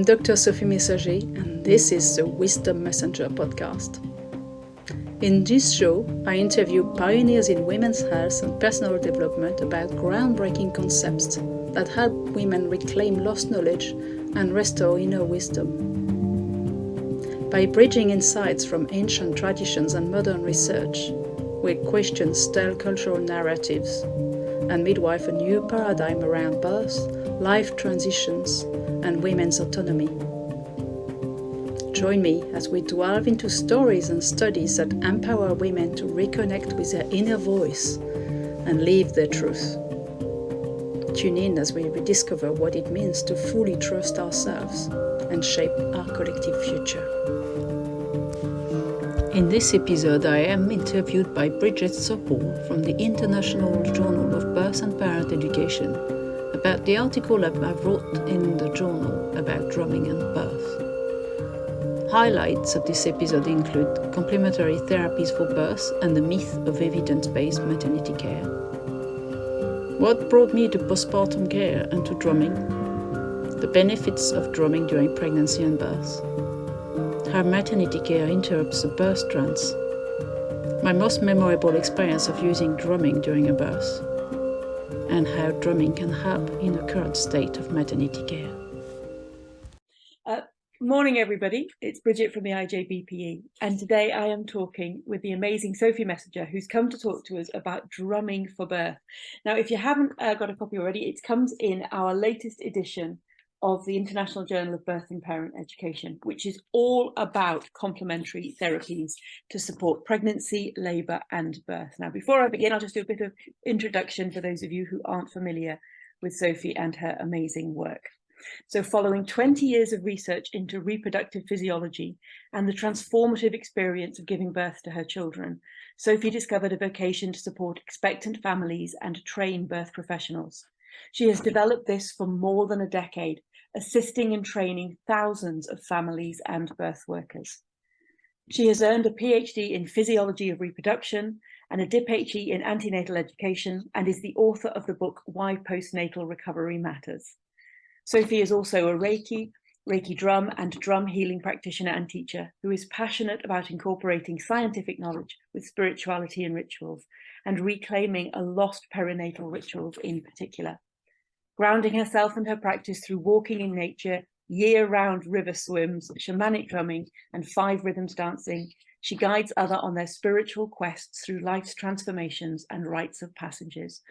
Dr. Sophie Messager, and this is the Wisdom Messenger podcast. In this show, I interview pioneers in women's health and personal development about groundbreaking concepts that help women reclaim lost knowledge and restore inner wisdom. By bridging insights from ancient traditions and modern research, we question stale cultural narratives and midwife a new paradigm around birth, life transitions, and women's autonomy. Join me as we delve into stories and studies that empower women to reconnect with their inner voice and live their truth. Tune in as we rediscover what it means to fully trust ourselves and shape our collective future. In this episode, I am interviewed by Bridget Supple from the International Journal of Birth and Parent Education about the article I wrote in the journal about drumming and birth. Highlights of this episode include complementary therapies for birth and the myth of evidence-based maternity care. What brought me to postpartum care and to drumming? The benefits of drumming during pregnancy and birth. How maternity care interrupts the birth trance. My most memorable experience of using drumming during a birth. And how drumming can help in the current state of maternity care. Morning, everybody. It's Bridget from the IJBPE, and today I am talking with the amazing Sophie Messager, who's come to talk to us about drumming for birth. Now, if you haven't got a copy already, it comes in our latest edition of the International Journal of Birth and Parent Education, which is all about complementary therapies to support pregnancy, labour and birth. Now, before I begin, I'll just do a bit of introduction for those of you who aren't familiar with Sophie and her amazing work. So following 20 years of research into reproductive physiology and the transformative experience of giving birth to her children, Sophie discovered a vocation to support expectant families and train birth professionals. She has developed this for more than a decade, assisting and training thousands of families and birth workers. She has earned a PhD in physiology of reproduction and a DIPHE in antenatal education, and is the author of the book Why Postnatal Recovery Matters. Sophie is also a Reiki drum and drum healing practitioner and teacher who is passionate about incorporating scientific knowledge with spirituality and rituals and reclaiming a lost perinatal rituals in particular. Grounding herself and her practice through walking in nature, year-round river swims, shamanic drumming and 5 rhythms dancing, she guides others on their spiritual quests through life's transformations and rites of passages,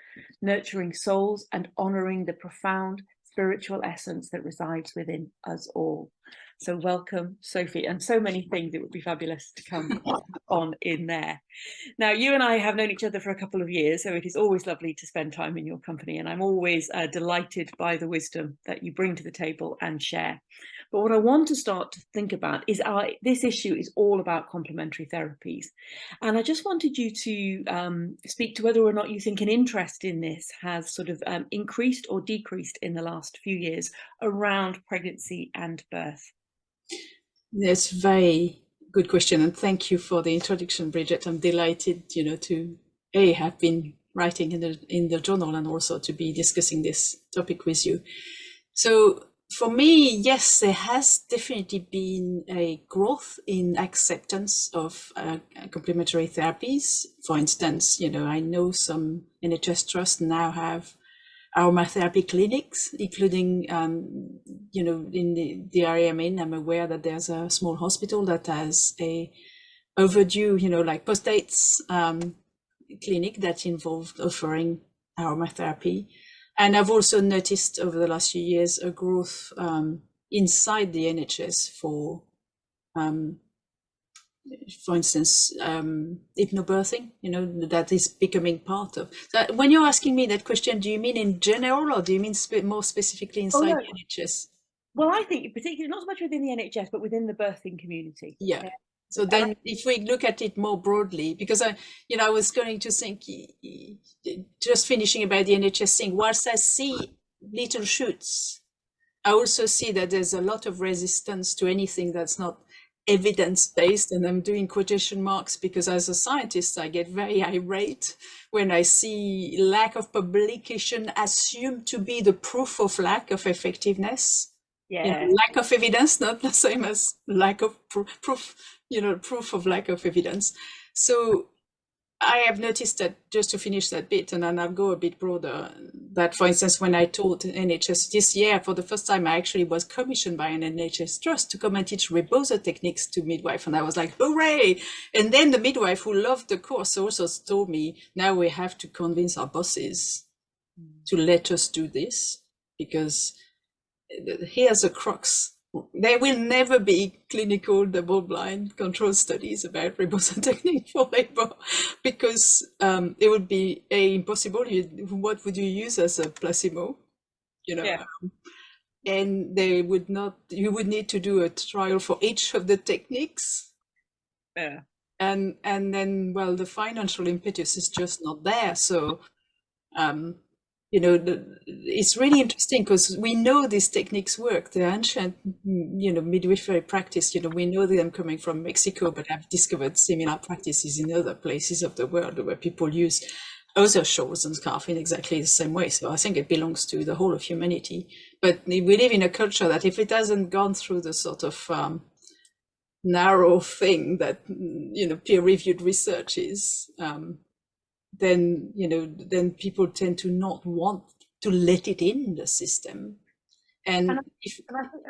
nurturing souls and honouring the profound spiritual essence that resides within us all. So welcome, Sophie, and so many things. It would be fabulous to come on in there. Now, you and I have known each other for a couple of years, so it is always lovely to spend time in your company, and I'm always delighted by the wisdom that you bring to the table and share. But what I want to start to think about is this issue is all about complementary therapies. And I just wanted you to speak to whether or not you think an interest in this has sort of increased or decreased in the last few years around pregnancy and birth. That's a very good question, and thank you for the introduction, Bridget. I'm delighted, to have been writing in the journal and also to be discussing this topic with you. So for me, yes, there has definitely been a growth in acceptance of complementary therapies. For instance, I know some NHS trusts now have aromatherapy clinics, including, in the area I'm in, I'm aware that there's a small hospital that has a overdue, like postdates clinic that involved offering aromatherapy. And I've also noticed over the last few years a growth inside the NHS for instance, hypnobirthing, that is becoming part of. So when you're asking me that question, do you mean in general or do you mean more specifically inside the NHS? Well, I think particularly not so much within the NHS, but within the birthing community. Yeah. So then if we look at it more broadly, because I was going to think, just finishing about the NHS thing, whilst I see little shoots, I also see that there's a lot of resistance to anything that's not evidence-based, and I'm doing quotation marks because as a scientist I get very irate when I see lack of publication assumed to be the proof of lack of effectiveness. Yeah. lack of evidence, not the same as lack of proof, proof of lack of evidence. So I have noticed that, just to finish that bit, and then I'll go a bit broader, that for instance, when I taught NHS this year, for the first time, I actually was commissioned by an NHS trust to come and teach rebozo techniques to midwife. And I was like, hooray! And then the midwife who loved the course also told me, now we have to convince our bosses to let us do this, because here's the crux. There will never be clinical double-blind control studies about rebozo technique for labor, because it would be impossible. What would you use as a placebo? Yeah. And they would not. You would need to do a trial for each of the techniques. Yeah. And then, well, the financial impetus is just not there. So it's really interesting, because we know these techniques work. The ancient, midwifery practice, we know them coming from Mexico, but I've discovered similar practices in other places of the world where people use other shawls and scarf in exactly the same way. So I think it belongs to the whole of humanity. But we live in a culture that if it hasn't gone through the sort of narrow thing that, peer-reviewed research is, then people tend to not want to let it in the system. And I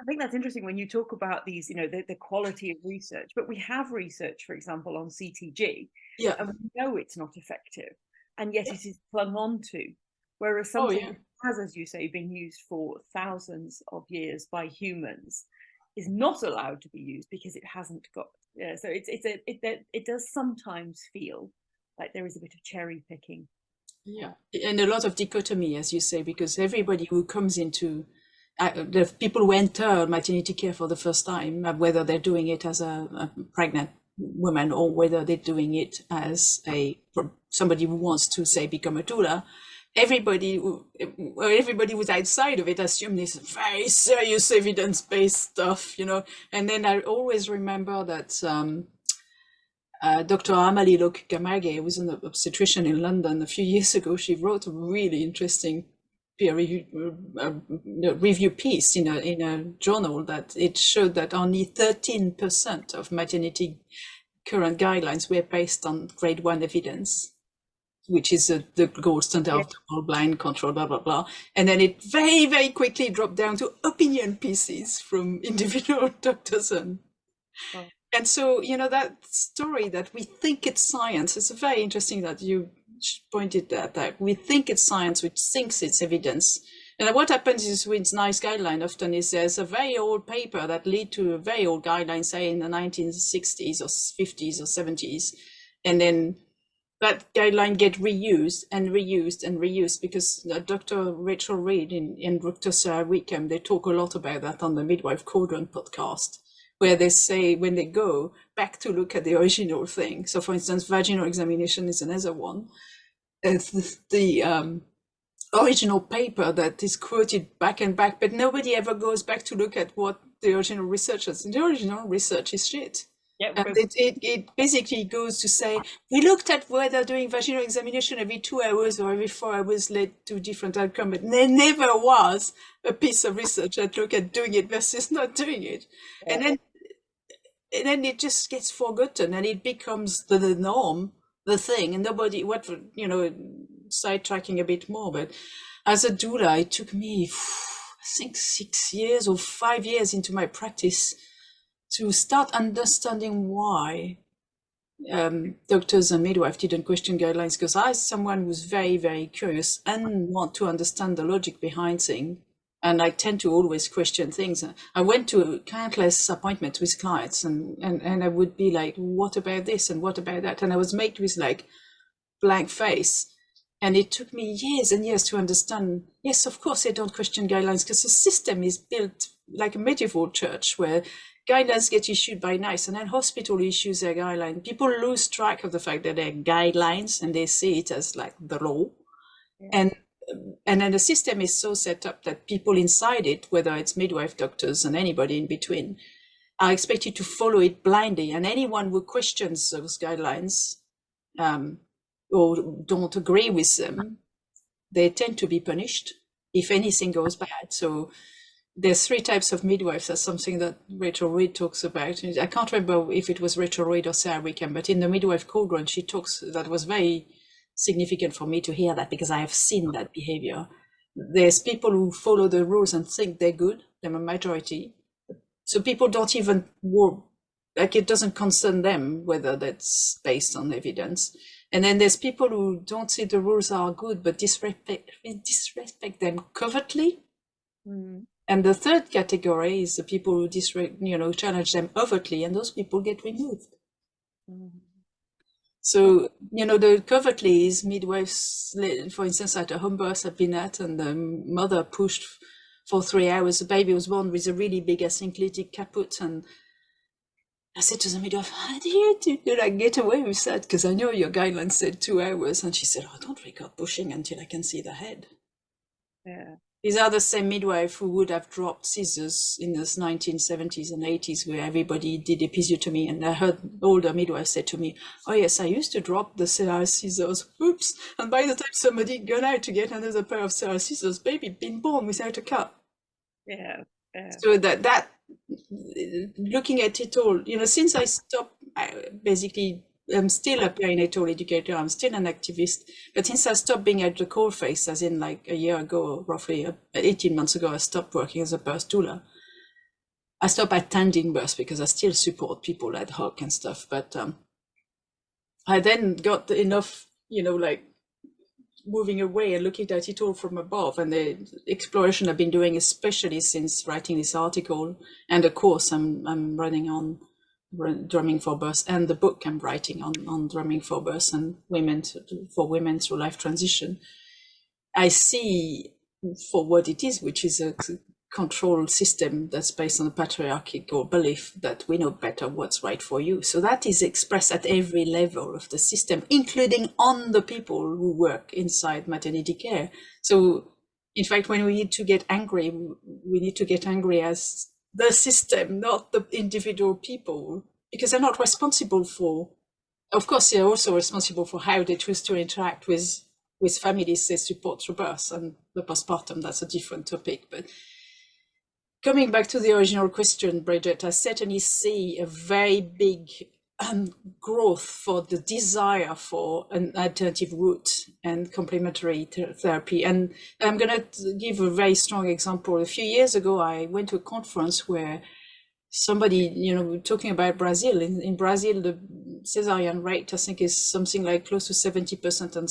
think that's interesting when you talk about these, the quality of research, but we have research, for example, on CTG, and we know it's not effective, and yet it is clung on to, whereas something that has, as you say, been used for thousands of years by humans is not allowed to be used because it hasn't got, so it does sometimes feel like there is a bit of cherry picking. Yeah, and a lot of dichotomy, as you say, because everybody who comes into the people who enter maternity care for the first time, whether they're doing it as a pregnant woman or whether they're doing it as somebody who wants to, say, become a doula, everybody who's outside of it assumed this very serious evidence-based stuff, And then I always remember that Dr. Amalie Lok-Gamage, who was an obstetrician in London a few years ago, she wrote a really interesting peer review piece in a journal that it showed that only 13% of maternity current guidelines were based on grade 1 evidence, which is the gold standard of double-blind control, blah, blah, blah. And then it very, very quickly dropped down to opinion pieces from individual doctors. And so, that story that we think it's science, it's very interesting that you pointed that we think it's science, which thinks it's evidence. And what happens is with NICE guideline often is there's a very old paper that lead to a very old guideline, say in the 1960s or 50s or 70s. And then that guideline get reused and reused and reused, because Dr. Rachel Reed and Dr. Sarah Wickham, they talk a lot about that on the Midwife Quadrant podcast, where they say when they go back to look at the original thing. So for instance, vaginal examination is another one. The original paper that is quoted back and back, but nobody ever goes back to look at what the original research is. And the original research is shit. Yeah, and it basically goes to say, we looked at whether doing vaginal examination every 2 hours or every 4 hours led to different outcome, but there never was a piece of research that looked at doing it versus not doing it. Yeah. And then it just gets forgotten, and it becomes the norm, the thing, and nobody, sidetracking a bit more, but as a doula, it took me, I think 6 years or 5 years into my practice to start understanding why doctors and midwives didn't question guidelines, because I, someone who's very, very curious and want to understand the logic behind things, and I tend to always question things. I went to countless appointments with clients, and I would be like, what about this and what about that? And I was made with like blank face. And it took me years and years to understand, yes, of course they don't question guidelines, because the system is built like a medieval church where guidelines get issued by NICE, and then hospital issues their guideline. People lose track of the fact that they're guidelines and they see it as like the law. Yeah. And then the system is so set up that people inside it, whether it's midwife, doctors, and anybody in between, are expected to follow it blindly. And anyone who questions those guidelines or don't agree with them, they tend to be punished if anything goes bad. So there's 3 types of midwives. That's something that Rachel Reed talks about. I can't remember if it was Rachel Reed or Sarah Wickham, but in the Midwife Cauldron, she talks, that was very significant for me to hear that, because I have seen that behavior. There's people who follow the rules and think they're good, they're a majority. So people don't even work, like it doesn't concern them whether that's based on evidence. And then there's people who don't see the rules are good, but disrespect them covertly. And the third category is the people who challenge them overtly, and those people get removed. So, the covertly is midwives, for instance, at a home birth I've been at, and the mother pushed for 3 hours. The baby was born with a really big asynclitic caput, and I said to the midwife, how do you get away with that? Because I know your guidelines said 2 hours. And she said, I don't record pushing until I can see the head. Yeah. These are the same midwife who would have dropped scissors in the 1970s and 80s, where everybody did episiotomy. And I heard older midwives say to me, oh yes, I used to drop the scissors, oops. And by the time somebody got out to get another pair of scissors, baby been born without a cut. Yeah. So that looking at it all, since I stopped, I'm still a perinatal educator, I'm still an activist, but since I stopped being at the coalface, as in like a year ago, roughly 18 months ago, I stopped working as a birth doula. I stopped attending births because I still support people ad hoc and stuff, but I then got enough, moving away and looking at it all from above, and the exploration I've been doing, especially since writing this article and the course I'm running on drumming for birth, and the book I'm writing on drumming for birth and women through life transition, I see for what it is, which is a control system that's based on a patriarchal belief that we know better what's right for you. So that is expressed at every level of the system, including on the people who work inside maternity care. So in fact, when we need to get angry, we need to get angry as the system, not the individual people, because they're not responsible for, of course, they're also responsible for how they choose to interact with families they support through birth and the postpartum. That's a different topic. But coming back to the original question, Bridget, I certainly see a very big growth for the desire for an alternative route and complementary therapy. And I'm going to give a very strong example. A few years ago, I went to a conference where somebody, talking about Brazil. In Brazil, the cesarean rate, I think, is something like close to 70%, and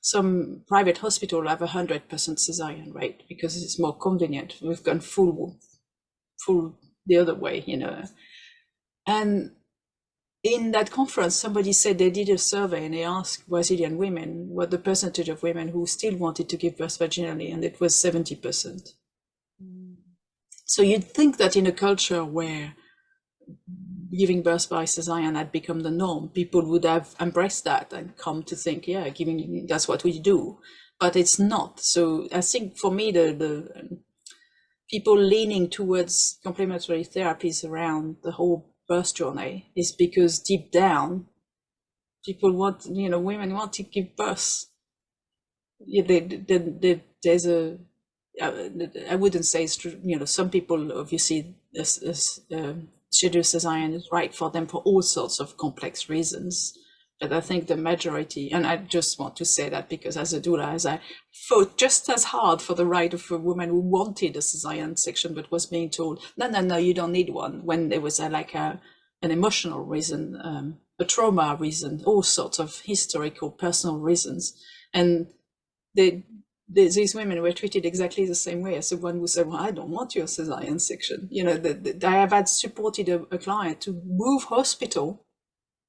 some private hospital have 100% cesarean rate because it's more convenient. We've gone full the other way, And in that conference, somebody said they did a survey and they asked Brazilian women what the percentage of women who still wanted to give birth vaginally, and it was 70%. So you'd think that in a culture where giving birth by cesarean had become the norm, people would have embraced that and come to think, yeah, that's what we do. But it's not. So I think for me, the people leaning towards complementary therapies around the whole birth journey is because deep down, people want, women want to give birth. Yeah, there's a, I wouldn't say it's true, some people obviously schedule cesarean is right for them for all sorts of complex reasons. But I think the majority, and I just want to say that because as a doula, as I fought just as hard for the right of a woman who wanted a cesarean section, but was being told, no, you don't need one, when there was an emotional reason, a trauma reason, all sorts of historical, personal reasons. And these women were treated exactly the same way as the one who said, well, I don't want your cesarean section. I have had supported a client to move hospital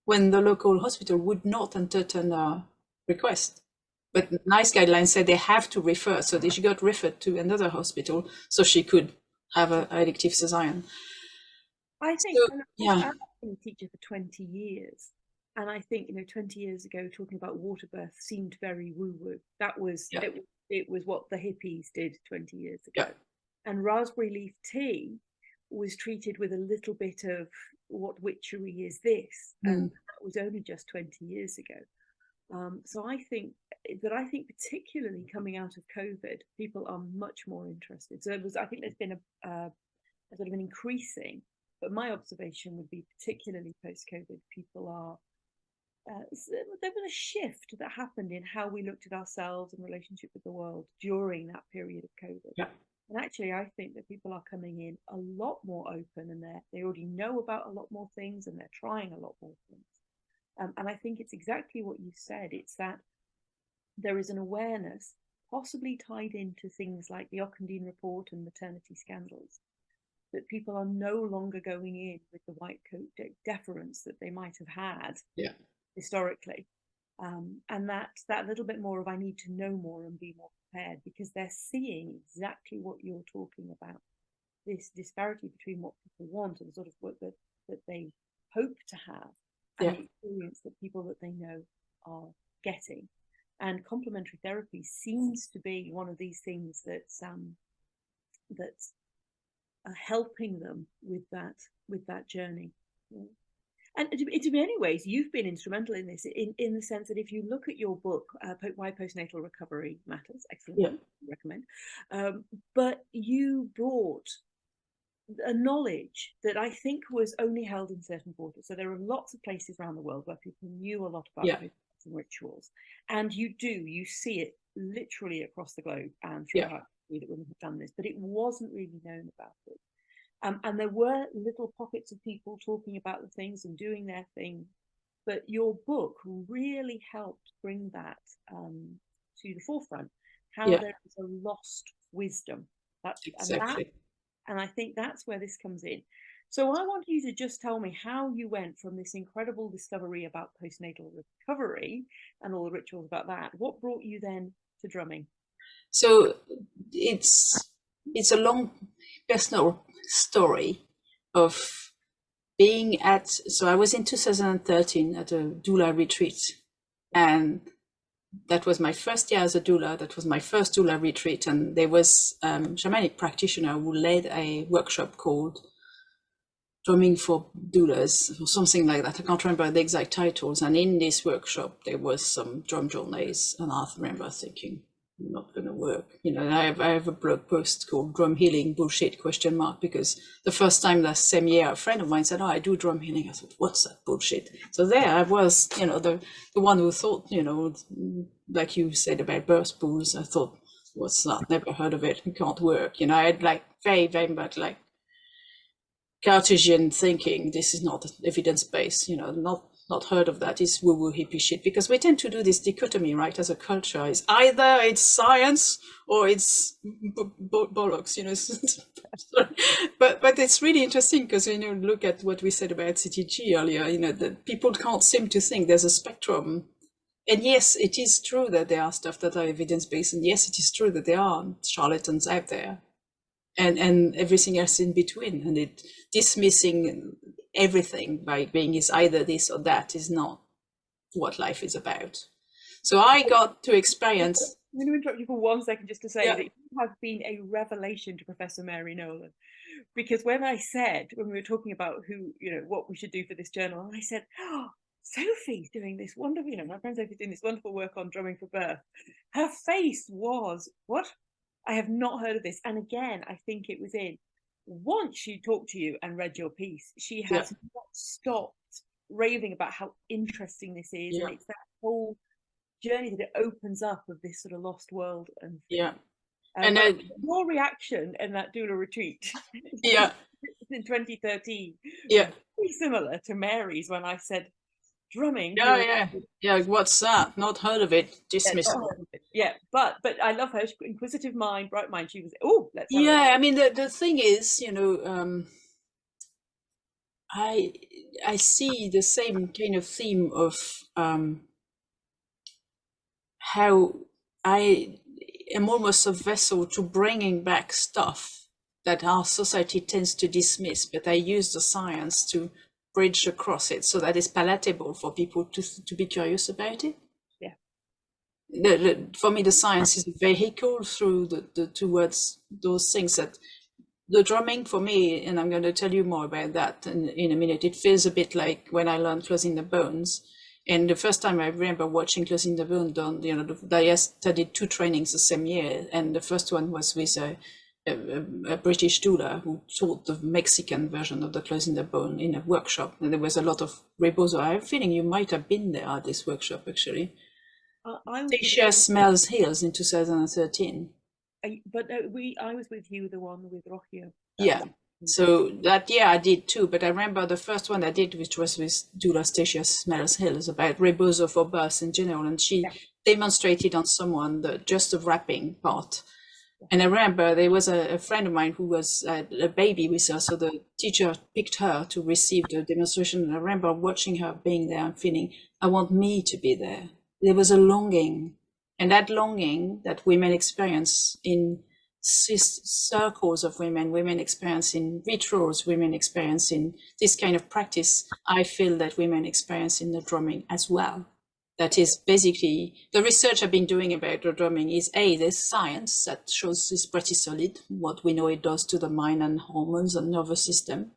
when the local hospital would not entertain a request. But NICE guidelines said they have to refer, so she got referred to another hospital so she could have an elective cesarean. I think, I've been a teacher for 20 years. And I think, 20 years ago, talking about water birth seemed very woo-woo. That was, it was what the hippies did 20 years ago. And raspberry leaf tea was treated with a little bit of what witchery is this? And that was only just 20 years ago. So I think particularly coming out of COVID, people are much more interested. So I think there's been a sort of an increasing, but my observation would be particularly post-COVID, people are, there was a shift that happened in how we looked at ourselves and relationship with the world during that period of COVID. Yeah. And actually, I think that people are coming in a lot more open, and they already know about a lot more things, and they're trying a lot more things. And I think it's exactly what you said. It's that there is an awareness, possibly tied into things like the Ockendine report and maternity scandals, that people are no longer going in with the white coat deference that they might have had historically. And that little bit more of, I need to know more and be more prepared, because they're seeing exactly what you're talking about, this disparity between what people want and sort of what that they hope to have, and the experience that people that they know are getting. And complementary therapy seems to be one of these things that's helping them with that journey. And in many ways, you've been instrumental in this, in the sense that if you look at your book, Why Postnatal Recovery Matters, excellent, recommend. But you brought a knowledge that I think was only held in certain quarters. So there are lots of places around the world where people knew a lot about postpartum rituals, and you see it literally across the globe and throughout that women have done this, but it wasn't really known about it. And there were little pockets of people talking about the things and doing their thing, but your book really helped bring that to the forefront, how there is a lost wisdom. And I think that's where this comes in. So I want you to just tell me how you went from this incredible discovery about postnatal recovery and all the rituals about that. What brought you then to drumming? So it's a long personal story of being so I was in 2013 at a doula retreat, and that was my first year as a doula. That was my first doula retreat, and there was a shamanic practitioner who led a workshop called Drumming for Doulas or something like that. I can't remember the exact titles. And in this workshop, there was some drum journeys, and I remember thinking, not going to work. I have a blog post called Drum Healing Bullshit ? Because the first time that same year, a friend of mine said, I do drum healing. I thought, what's that bullshit? So there I was, the one who thought, like you said about birth pools, I thought, what's that? Never heard of it. It can't work. I had like very, very much like Cartesian thinking. This is not evidence-based, not heard of that. Is woo-woo hippie shit, because we tend to do this dichotomy, right? As a culture, is either it's science or it's bollocks, but it's really interesting, because look at what we said about CTG earlier. That people can't seem to think there's a spectrum. And yes, it is true that there are stuff that are evidence-based, and yes, it is true that there are charlatans out there, and everything else in between, and it dismissing everything by being is either this or that is not what life is about. So I got to experience. I'm going to interrupt you for 1 second just to say that you have been a revelation to Professor Mary Nolan, because when we were talking about what we should do for this journal, I said, Sophie's doing this wonderful, my friend Sophie's doing this wonderful work on drumming for birth. Her face was, what? I have not heard of this. And again, I think it was once she talked to you and read your piece, she has not stopped raving about how interesting this is. And it's that whole journey that it opens up of this sort of lost world. And and your reaction in that doula retreat in 2013 very similar to Mary's when I said drumming. What's that? Not heard of it. Dismissal. But I love her inquisitive mind, bright mind. She was let's I mean, the thing is, I see the same kind of theme of how I am almost a vessel to bringing back stuff that our society tends to dismiss, but I use the science to bridge across it so that it's palatable for people to be curious about it. For me, the science is a vehicle through towards those things. That the drumming for me, and I'm going to tell you more about that in a minute, it feels a bit like when I learned Closing the Bones. And the first time I remember watching Closing the Bone done, I studied 2 trainings the same year, and the first one was with a British doula who taught the Mexican version of the Closing the Bone in a workshop, and there was a lot of rebozo. I have a feeling you might have been there at this workshop, actually. Stacia Smells Hills in 2013. I was with you, the one with Rocio. Yeah. So that year I did too, but I remember the first one I did, which was with doula Stacia Smells Hills, about rebozo for birth in general, and she demonstrated on someone just the wrapping part. And I remember there was a friend of mine who was a baby with her, so the teacher picked her to receive the demonstration. And I remember watching her being there and feeling, I want me to be there. There was a longing, and that longing that women experience in circles of women experience in rituals, women experience in this kind of practice, I feel that women experience in the drumming as well. That is basically the research I've been doing about the drumming is there's science that shows it's pretty solid, what we know it does to the mind and hormones and nervous system.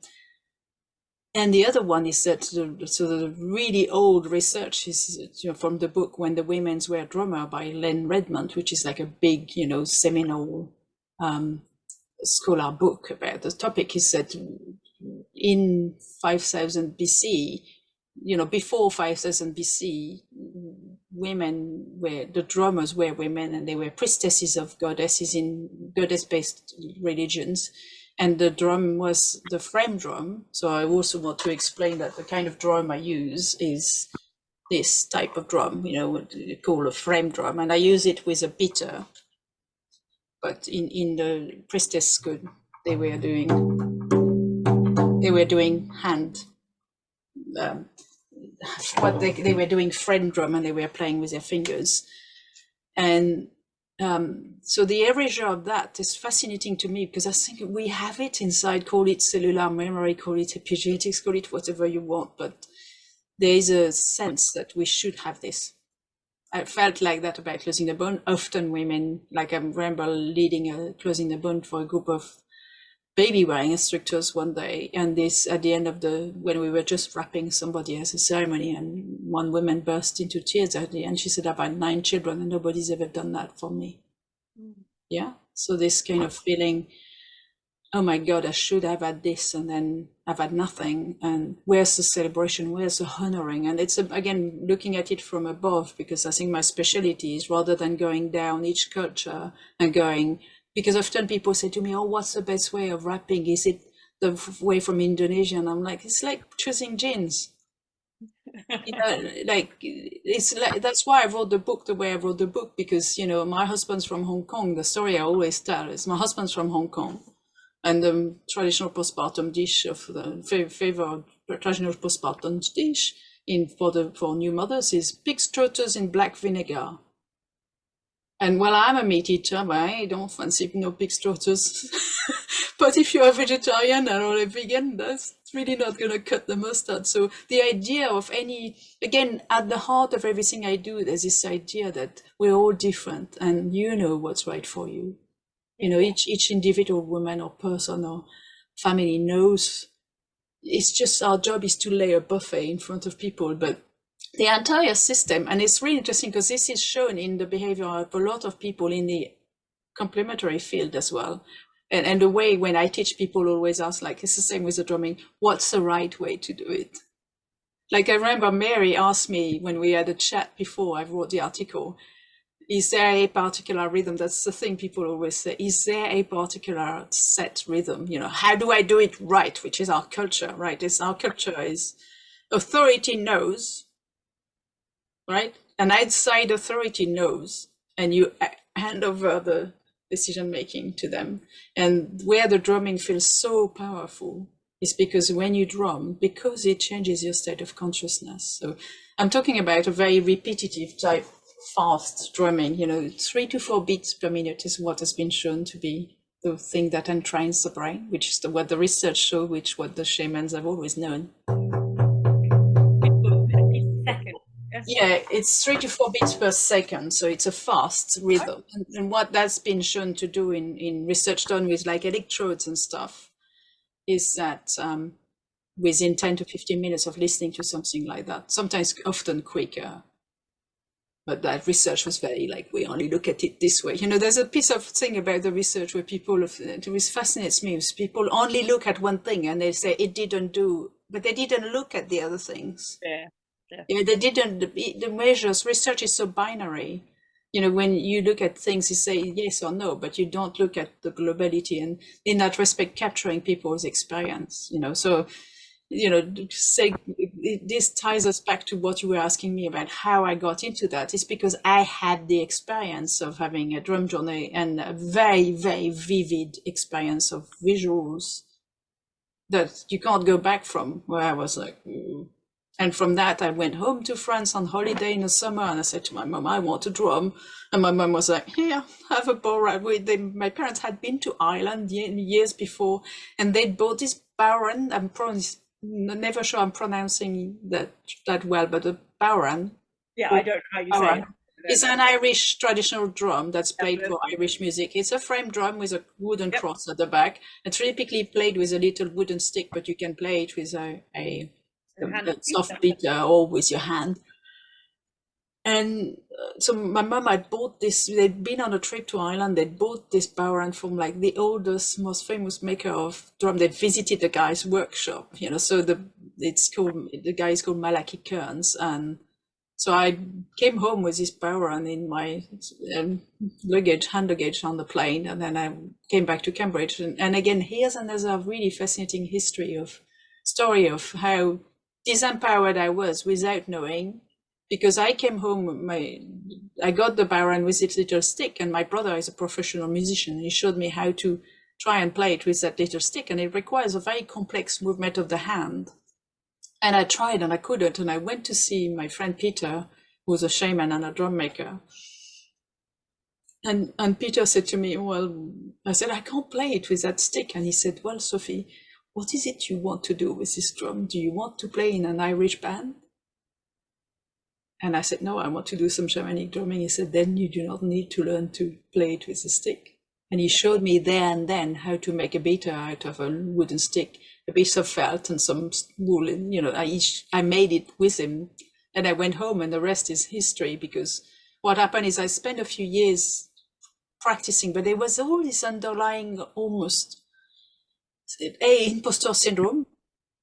And the other one is that the really old research is from the book When the Women's Were Drummer by Len Redmond, which is like a big, seminal scholar book about the topic, is that in 5000 BC, before 5000 BC, the drummers were women, and they were priestesses of goddesses in goddess-based religions. And the drum was the frame drum. So I also want to explain that the kind of drum I use is this type of drum, what you call a frame drum. And I use it with a beater. But in the priestess school, they were doing hand, they were doing frame drum, and they were playing with their fingers. And so the erasure of that is fascinating to me, because I think we have it inside, call it cellular memory, call it epigenetics, call it whatever you want, but there is a sense that we should have this. I felt like that about Closing the Bone. Often women, like I remember leading a Closing the Bone for a group of baby wearing instructors one day, and this at the end of when we were just wrapping somebody as a ceremony, and one woman burst into tears at the end. She said, I've had 9 children and nobody's ever done that for me. Yeah. So this kind of feeling, oh my God, I should have had this, and then I've had nothing. And where's the celebration? Where's the honoring? And it's, again, looking at it from above, because I think my specialty is, rather than going down each culture and going, because often people say to me, oh, what's the best way of wrapping? Is it the way from Indonesia? And I'm like, it's like choosing jeans. It's like, that's why I wrote the book the way I wrote the book, because, my husband's from Hong Kong. The story I always tell is my husband's from Hong Kong. And the traditional postpartum dish of the favorite traditional postpartum dish for new mothers is pig trotters in black vinegar. And while I'm a meat eater, I don't fancy no pig trotters. But if you're a vegetarian or a vegan, that's really not going to cut the mustard. So the idea of again, at the heart of everything I do, there's this idea that we're all different, and you know what's right for you. Each individual woman or person or family knows. It's just our job is to lay a buffet in front of people, but the entire system, and it's really interesting because this is shown in the behavior of a lot of people in the complementary field as well. And the way when I teach, people always ask, like, it's the same with the drumming, what's the right way to do it? Like, I remember Mary asked me when we had a chat before I wrote the article, is there a particular rhythm? That's the thing people always say. Is there a particular set rhythm? How do I do it right? Which is our culture, right? Our culture is authority knows, right? And outside authority knows, and you hand over the decision making to them. And where the drumming feels so powerful is because when you drum, because it changes your state of consciousness. So I'm talking about a very repetitive type fast drumming, 3 to 4 beats per minute is what has been shown to be the thing that entrains the brain, which is what the research shows, what the shamans have always known. Yeah, it's 3 to 4 beats per second, so it's a fast rhythm. And what that's been shown to do in research done with like electrodes and stuff is that within 10 to 15 minutes of listening to something like that, sometimes often quicker. But that research was very like, we only look at it this way. You know, there's a piece of thing about the research where people, it fascinates me, is people only look at one thing and they say it didn't do, but they didn't look at the other things. Yeah. Yeah, they didn't, the measures, research is so binary. You know, when you look at things, you say yes or no, but you don't look at the globality, and in that respect, capturing people's experience, you know. So, you know, say this ties us back to what you were asking me about how I got into that. It's because I had the experience of having a drum journey and a very, very vivid experience of visuals that you can't go back from, where I was like, And from that, I went home to France on holiday in the summer, and I said to my mom, I want to drum. And my mom was like, here, have a bow ride. My parents had been to Ireland years before, and they bought this bowran. I'm never sure I'm pronouncing that well, but a bowran. Yeah, I don't know how you say it. It's an Irish traditional drum that's played for Irish music. It's a frame drum with a wooden cross at the back, and typically played with a little wooden stick, but you can play it with a soft beater or with your hand. And so my mum had bought this, they'd been on a trip to Ireland, they'd bought this bowran from like the oldest, most famous maker of drum. They visited the guy's workshop, you know, so the guy is called Malachi Kearns. And so I came home with this bowran in my hand luggage on the plane, and then I came back to Cambridge. And again, here's another really fascinating story of how disempowered I was without knowing, because I came home, I got the bowran with its little stick, and my brother is a professional musician. He showed me how to try and play it with that little stick, and it requires a very complex movement of the hand. And I tried and I couldn't, and I went to see my friend Peter, who's a shaman and a drum maker. And Peter said to me, well, I said, I can't play it with that stick. And he said, well, Sophie, what is it you want to do with this drum? Do you want to play in an Irish band? And I said, no, I want to do some shamanic drumming. He said, then you do not need to learn to play it with a stick. And he showed me there and then how to make a beater out of a wooden stick, a piece of felt and some wool. And, you know, I made it with him, and I went home, and the rest is history, because what happened is I spent a few years practicing, but there was all this underlying almost imposter syndrome,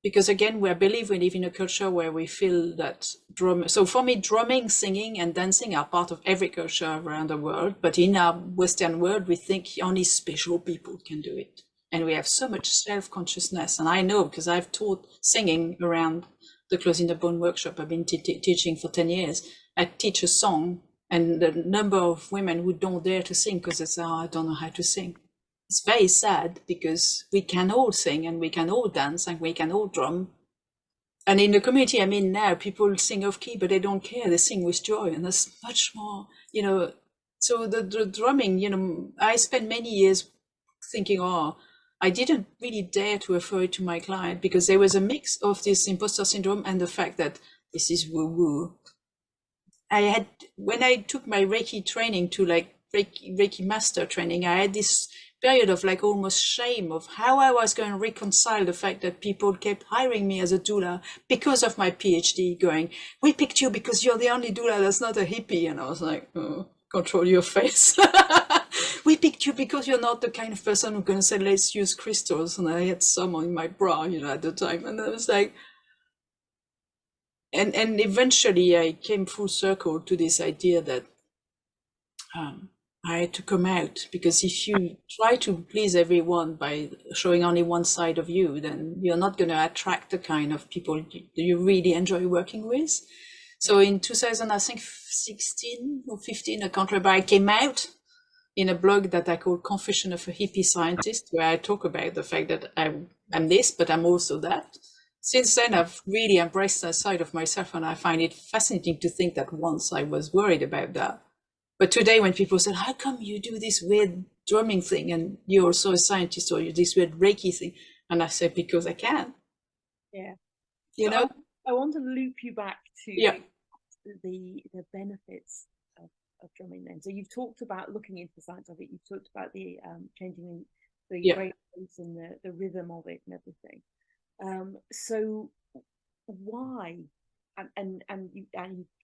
because again, I believe we live in a culture where we feel that so for me, drumming, singing and dancing are part of every culture around the world, but in our Western world, we think only special people can do it. And we have so much self-consciousness. And I know, because I've taught singing around the Closing the Bone workshop. I've been teaching for 10 years. I teach a song, and the number of women who don't dare to sing because they say, oh, I don't know how to sing. It's very sad, because we can all sing and we can all dance and we can all drum. And in the community I'm in now, people sing off key, but they don't care. They sing with joy, and that's much more, you know. So the drumming, you know, I spent many years thinking, oh, I didn't really dare to offer it to my client, because there was a mix of this imposter syndrome and the fact that this is woo-woo. When I took my Reiki training to like Reiki master training, I had this period of like almost shame of how I was going to reconcile the fact that people kept hiring me as a doula because of my PhD, going, we picked you because you're the only doula that's not a hippie. And I was like, oh, control your face. We picked you because you're not the kind of person who's going to say, let's use crystals. And I had some in my bra, you know, at the time. And I was like, and eventually I came full circle to this idea that I had to come out, because if you try to please everyone by showing only one side of you, then you're not going to attract the kind of people you really enjoy working with. So in 2016 or 15, I can't remember, I came out in a blog that I call Confession of a Hippie Scientist, where I talk about the fact that I'm this, but I'm also that. Since then, I've really embraced that side of myself, and I find it fascinating to think that once I was worried about that. But today, when people say, how come you do this weird drumming thing and you're also a scientist, or you this weird Reiki thing? And I say, because I can. Yeah. You know? I want to loop you back to the benefits of drumming then. So you've talked about looking into the science of it. You've talked about the changing the brain waves and the rhythm of it and everything. So why? And you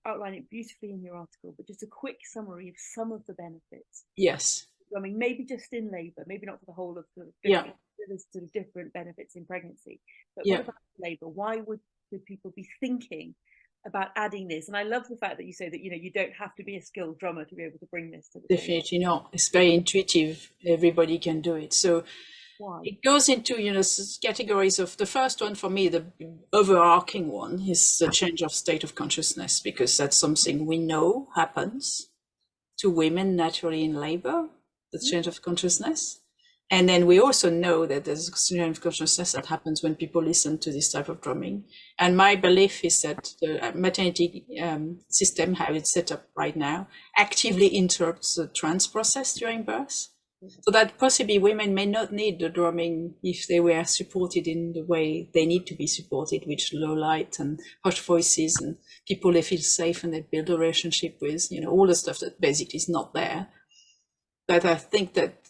outline it beautifully in your article, but just a quick summary of some of the benefits. Yes. I mean, maybe just in labour, maybe not for the whole of the Yeah. there's sort of different benefits in pregnancy. But Yeah. what about labour? Why would people be thinking about adding this? And I love the fact that you say that, you know, you don't have to be a skilled drummer to be able to bring this to the table. Definitely not. It's very intuitive. Everybody can do it. So Why? it goes into, you know, categories of, the first one for me, the overarching one, is the change of state of consciousness, because that's something we know happens to women naturally in labor, the change of consciousness. And then we also know that there's a change of consciousness that happens when people listen to this type of drumming. And my belief is that the maternity system, how it's set up right now, actively interrupts the trance process during birth. So that possibly women may not need the drumming if they were supported in the way they need to be supported, with low light and hushed voices and people they feel safe and they build a relationship with, you know, all the stuff that basically is not there. But I think that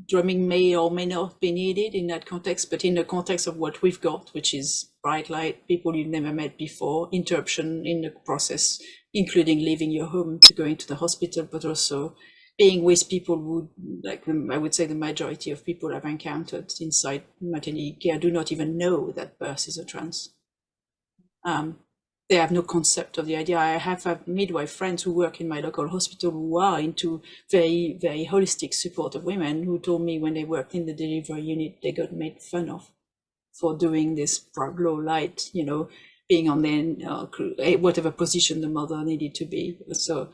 drumming may or may not be needed in that context, but in the context of what we've got, which is bright light, people you've never met before, interruption in the process, including leaving your home to go into the hospital, but also being with people who, like I would say the majority of people I've encountered inside maternity care do not even know that birth is a trance. They have no concept of the idea. I have midwife friends who work in my local hospital who are into very, very holistic support of women, who told me when they worked in the delivery unit, they got made fun of for doing this low light, you know, being on their whatever position the mother needed to be. So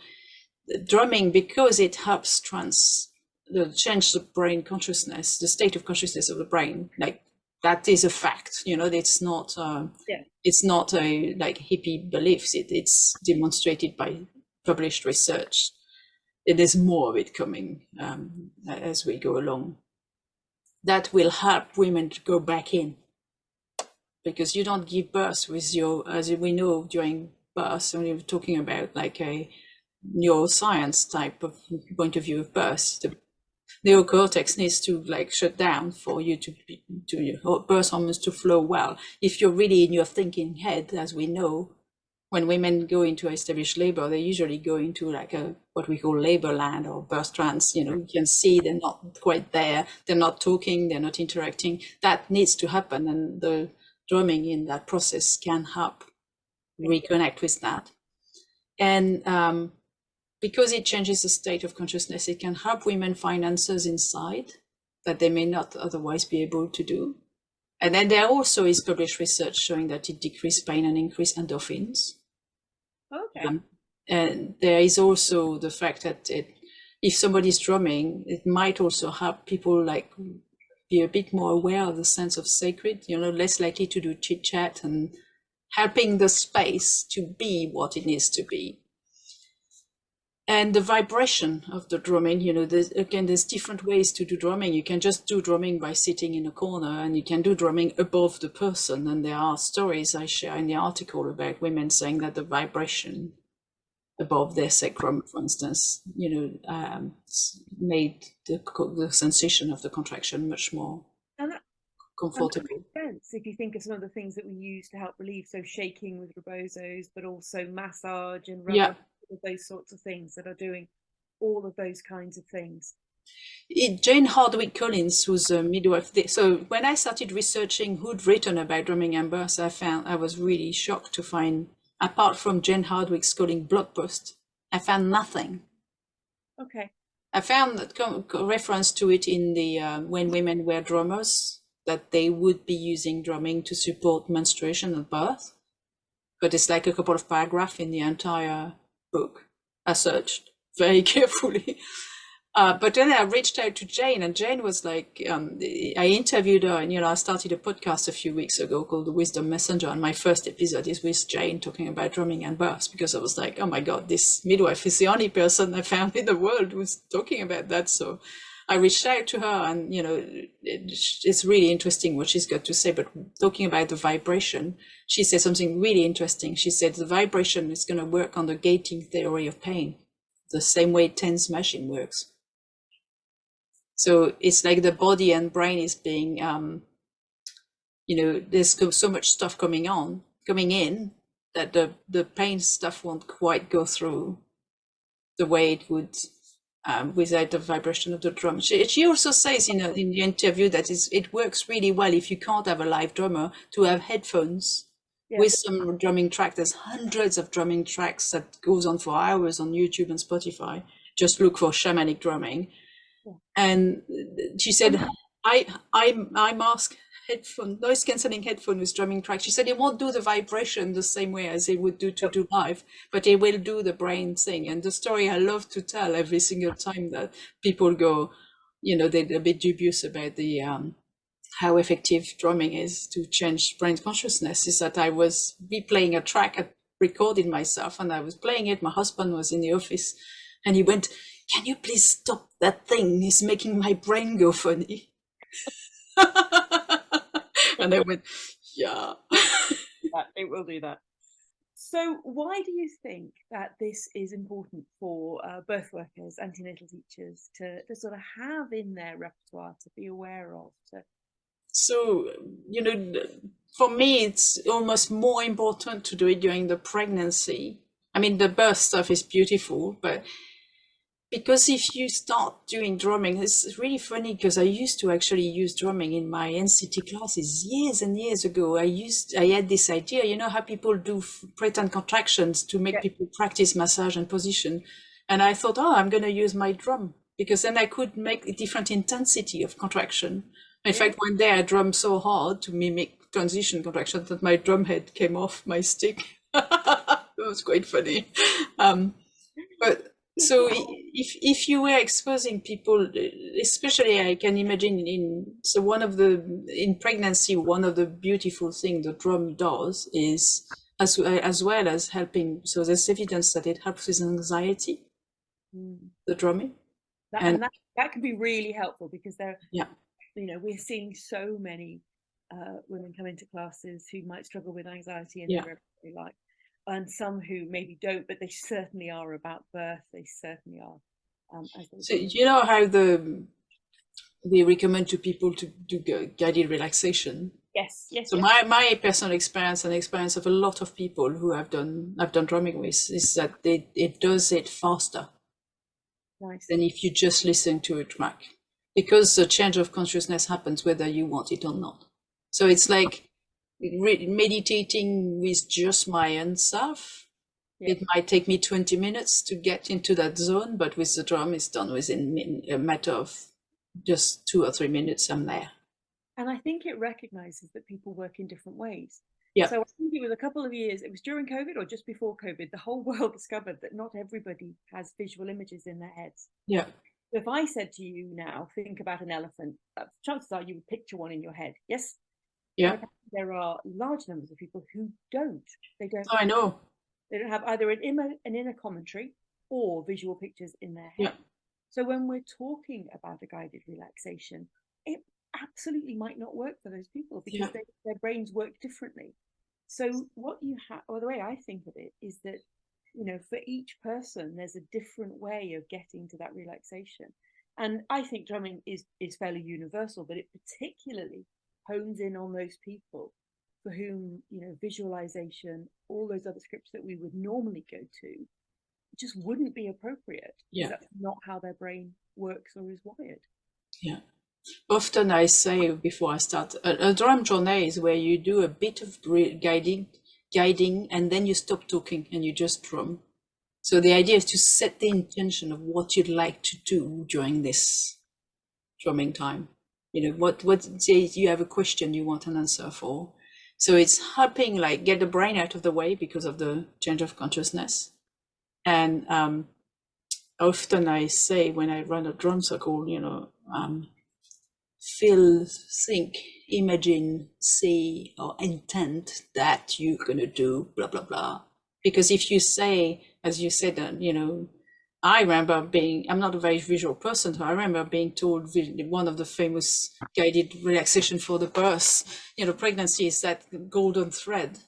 the drumming, because it helps change the brain consciousness, the state of consciousness of the brain, like that is a fact, you know. It's not it's not a like hippie beliefs. It's demonstrated by published research. There's more of it coming as we go along. That will help women to go back in, because you don't give birth with your, as we know during birth, when you're talking about like a neuroscience type of point of view of birth, the neocortex needs to like shut down for you to your birth hormones to flow well. If you're really in your thinking head, as we know, when women go into established labor, they usually go into like a what we call labor land or birth trance. You know, you can see they're not quite there, they're not talking, they're not interacting. That needs to happen, and the drumming in that process can help reconnect with that. And because it changes the state of consciousness, it can help women find answers inside that they may not otherwise be able to do. And then there also is published research showing that it decreases pain and increases endorphins. Okay. And there is also the fact that if somebody's drumming, it might also help people like be a bit more aware of the sense of sacred, you know, less likely to do chit chat, and helping the space to be what it needs to be. And the vibration of the drumming, you know, there's different ways to do drumming. You can just do drumming by sitting in a corner, and you can do drumming above the person. And there are stories I share in the article about women saying that the vibration above their sacrum, for instance, you know, made the sensation of the contraction much more comfortable. That makes sense if you think of some of the things that we use to help relieve, so shaking with rebosos, but also massage and rubber, those sorts of things that are doing all of those kinds of things. Jane Hardwick Collins, who's a midwife. So when I started researching who'd written about drumming and birth, I was really shocked to find, apart from Jane Hardwick's calling blog post, I found nothing. Okay. I found that reference to it in the when women were drummers, that they would be using drumming to support menstruation at birth. But it's like a couple of paragraphs in the entire book. I searched very carefully. But then I reached out to Jane, and Jane was like, I interviewed her, and, you know, I started a podcast a few weeks ago called The Wisdom Messenger. And my first episode is with Jane talking about drumming and birth, because I was like, oh my God, this midwife is the only person I found in the world who's talking about that. So I reached out to her, and, you know, it's really interesting what she's got to say. But talking about the vibration, she said something really interesting. She said the vibration is going to work on the gating theory of pain, the same way TENS machine works. So it's like the body and brain is being you know, there's so much stuff coming in that the pain stuff won't quite go through the way it would without the vibration of the drum. She also says, you know, in the interview that it works really well if you can't have a live drummer to have headphones with some drumming track. There's hundreds of drumming tracks that goes on for hours on YouTube and Spotify. Just look for shamanic drumming. And she said, I mask noise cancelling headphone with drumming track. She said it won't do the vibration the same way as it would do live, but it will do the brain thing. And the story I love to tell every single time that people go, you know, they're a bit dubious about the how effective drumming is to change brain consciousness, is that I was replaying a track I recorded myself, and I was playing it. My husband was in the office, and he went, "Can you please stop that thing? It's making my brain go funny." And I went, yeah. It will do that. So why do you think that this is important for birth workers, antenatal teachers to sort of have in their repertoire, to be aware of? So, you know, for me, it's almost more important to do it during the pregnancy. I mean, the birth stuff is beautiful, but because if you start doing drumming, it's really funny because I used to actually use drumming in my NCT classes years and years ago. I had this idea, you know, how people do pretend contractions to make people practice massage and position. And I thought, oh, I'm going to use my drum, because then I could make a different intensity of contraction. In fact, one day I drummed so hard to mimic transition contraction that my drum head came off my stick. It was quite funny. But so if you were exposing people, especially I can imagine in pregnancy, one of the beautiful things the drum does is as well as helping. So there's evidence that it helps with anxiety, the drumming. That can be really helpful, because you know, we're seeing so many women come into classes who might struggle with anxiety in their everyday life. And some who maybe don't, but they certainly are about birth. They certainly are. So you know how they recommend to people to do guided relaxation. Yes. So my personal experience and experience of a lot of people who I've done drumming with is that it does it faster than if you just listen to a track, because the change of consciousness happens whether you want it or not. So it's like meditating with just my own self. It might take me 20 minutes to get into that zone, but with the drum, it's done within a matter of just 2 or 3 minutes. I'm there. And I think it recognizes that people work in different ways. Yeah. So I think it was a couple of years, it was during COVID or just before COVID, the whole world discovered that not everybody has visual images in their heads. Yeah. So if I said to you now, think about an elephant, chances are you would picture one in your head. Yes? Yeah. There are large numbers of people who don't. They don't. Oh, I know. They don't have either an inner commentary or visual pictures in their head. Yeah. So when we're talking about a guided relaxation, it absolutely might not work for those people, because their brains work differently. So what you have, or the way I think of it, is that, you know, for each person, there's a different way of getting to that relaxation. And I think drumming is fairly universal, but it particularly hones in on those people for whom, you know, visualization, all those other scripts that we would normally go to, just wouldn't be appropriate. Yeah. That's not how their brain works or is wired. Yeah. Often I say before I start, a drum journey is where you do a bit of guiding, and then you stop talking and you just drum. So the idea is to set the intention of what you'd like to do during this drumming time. You know, what say you have a question you want an answer for. So it's helping, like, get the brain out of the way because of the change of consciousness. And often I say when I run a drum circle, you know, feel, think, imagine, say, or intend that you're going to do blah, blah, blah. Because if you say, as you said, you know, I remember I'm not a very visual person, so I remember being told one of the famous guided relaxation for the birth, you know, pregnancy, is that golden thread.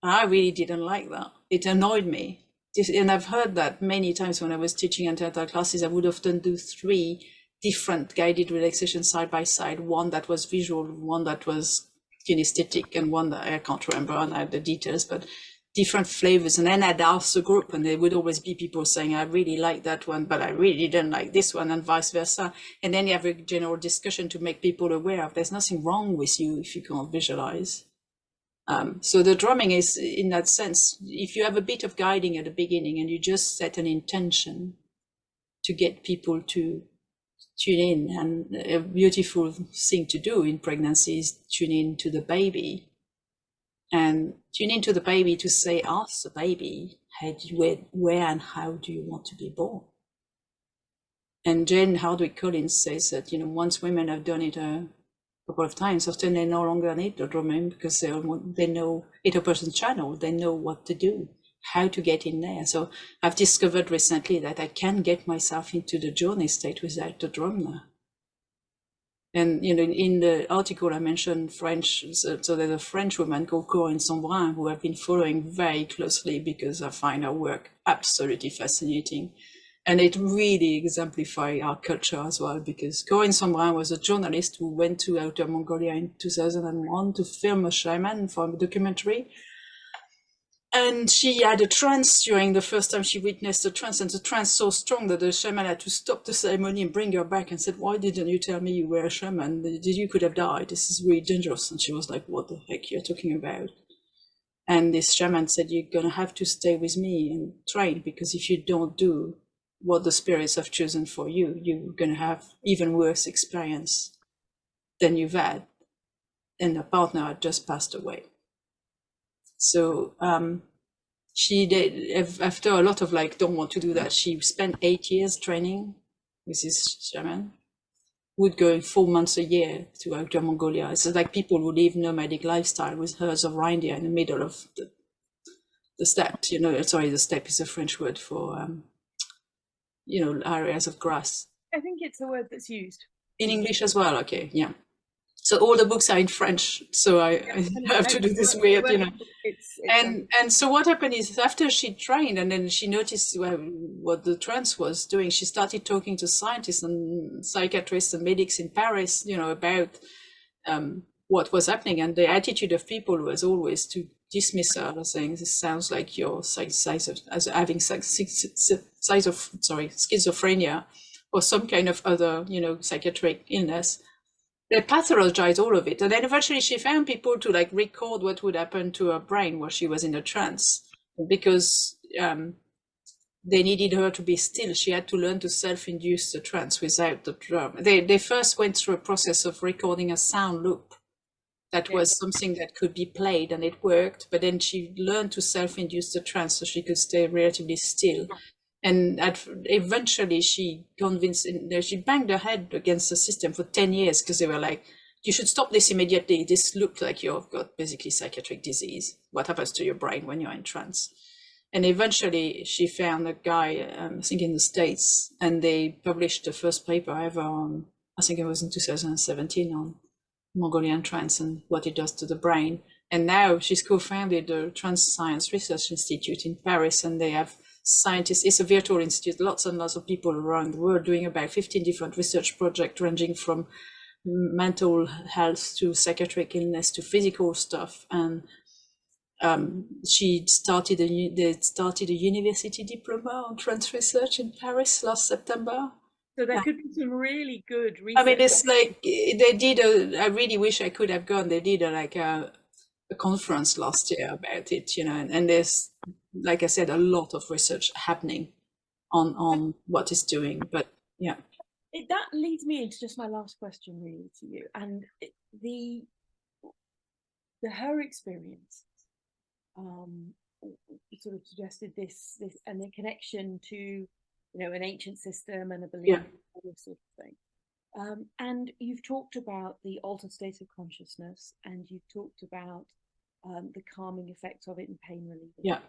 And I really didn't like that. It annoyed me. And I've heard that many times when I was teaching antenatal classes. I would often do 3 different guided relaxation side by side, one that was visual, one that was kinesthetic, and one that I can't remember on the details, but different flavors. And then I'd ask the group, and there would always be people saying, I really like that one, but I really didn't like this one, and vice versa. And then you have a general discussion to make people aware of there's nothing wrong with you if you can't visualize. So the drumming is, in that sense, if you have a bit of guiding at the beginning and you just set an intention to get people to tune in, and a beautiful thing to do in pregnancy is tune in to the baby, and tune into the baby to say, ask the baby, where and how do you want to be born? And Jane Hardwick Collins says that, once women have done it a couple of times, often they no longer need the drumming because they know it's a person's channel, they know what to do, how to get in there. So I've discovered recently that I can get myself into the journey state without the drum now. And in the article I mentioned French, so there's a French woman called Corinne Sombrin who I've been following very closely because I find her work absolutely fascinating. And it really exemplifies our culture as well, because Corinne Sombrin was a journalist who went to Outer Mongolia in 2001 to film a shaman for a documentary. And she had a trance during the first time she witnessed the trance, and the trance so strong that the shaman had to stop the ceremony and bring her back and said, why didn't you tell me you were a shaman? You could have died. This is really dangerous. And she was like, what the heck you're talking about? And this shaman said, you're going to have to stay with me and train, because if you don't do what the spirits have chosen for you, you're going to have even worse experience than you've had. And her partner had just passed away. So she did, after a lot of don't want to do that, she spent 8 years training with this shaman, would go 4 months a year to Outer Mongolia. It's like people who live nomadic lifestyle with herds of reindeer in the middle of the steppe. Sorry, the steppe is a French word for areas of grass. I think it's a word that's used in English as well. Okay, yeah. So all the books are in French, so I have to do this weird, And so what happened is, after she trained and then she noticed what the trance was doing, she started talking to scientists and psychiatrists and medics in Paris, about what was happening. And the attitude of people was always to dismiss her, saying, this sounds like you're having schizophrenia or some kind of other, psychiatric illness. They pathologized all of it. And then eventually she found people to record what would happen to her brain while she was in a trance, because they needed her to be still. She had to learn to self-induce the trance without the drum. They first went through a process of recording a sound loop that was something that could be played, and it worked. But then she learned to self-induce the trance so she could stay relatively still. And eventually she she banged her head against the system for 10 years because they were like, you should stop this immediately. This looks like you've got basically psychiatric disease. What happens to your brain when you're in trance? And eventually she found a guy, I think in the States, and they published the first paper ever on, I think it was in 2017, on Mongolian trance and what it does to the brain. And now she's co-founded the Trance Science Research Institute in Paris, and they have scientists. It's a virtual institute, lots and lots of people around the world doing about 15 different research projects, ranging from mental health to psychiatric illness to physical stuff. And they started a university diploma on trance research in Paris last September. So there could be some really good research. I mean, it's they did I really wish I could have gone. They did a conference last year about it, and there's, like I said, a lot of research happening on what it's doing. But yeah, that leads me into just my last question really to you, and her experience sort of suggested this and the connection to an ancient system and a belief, all this sort of thing. And you've talked about the altered state of consciousness, and you've talked about the calming effects of it and pain relief. Yeah.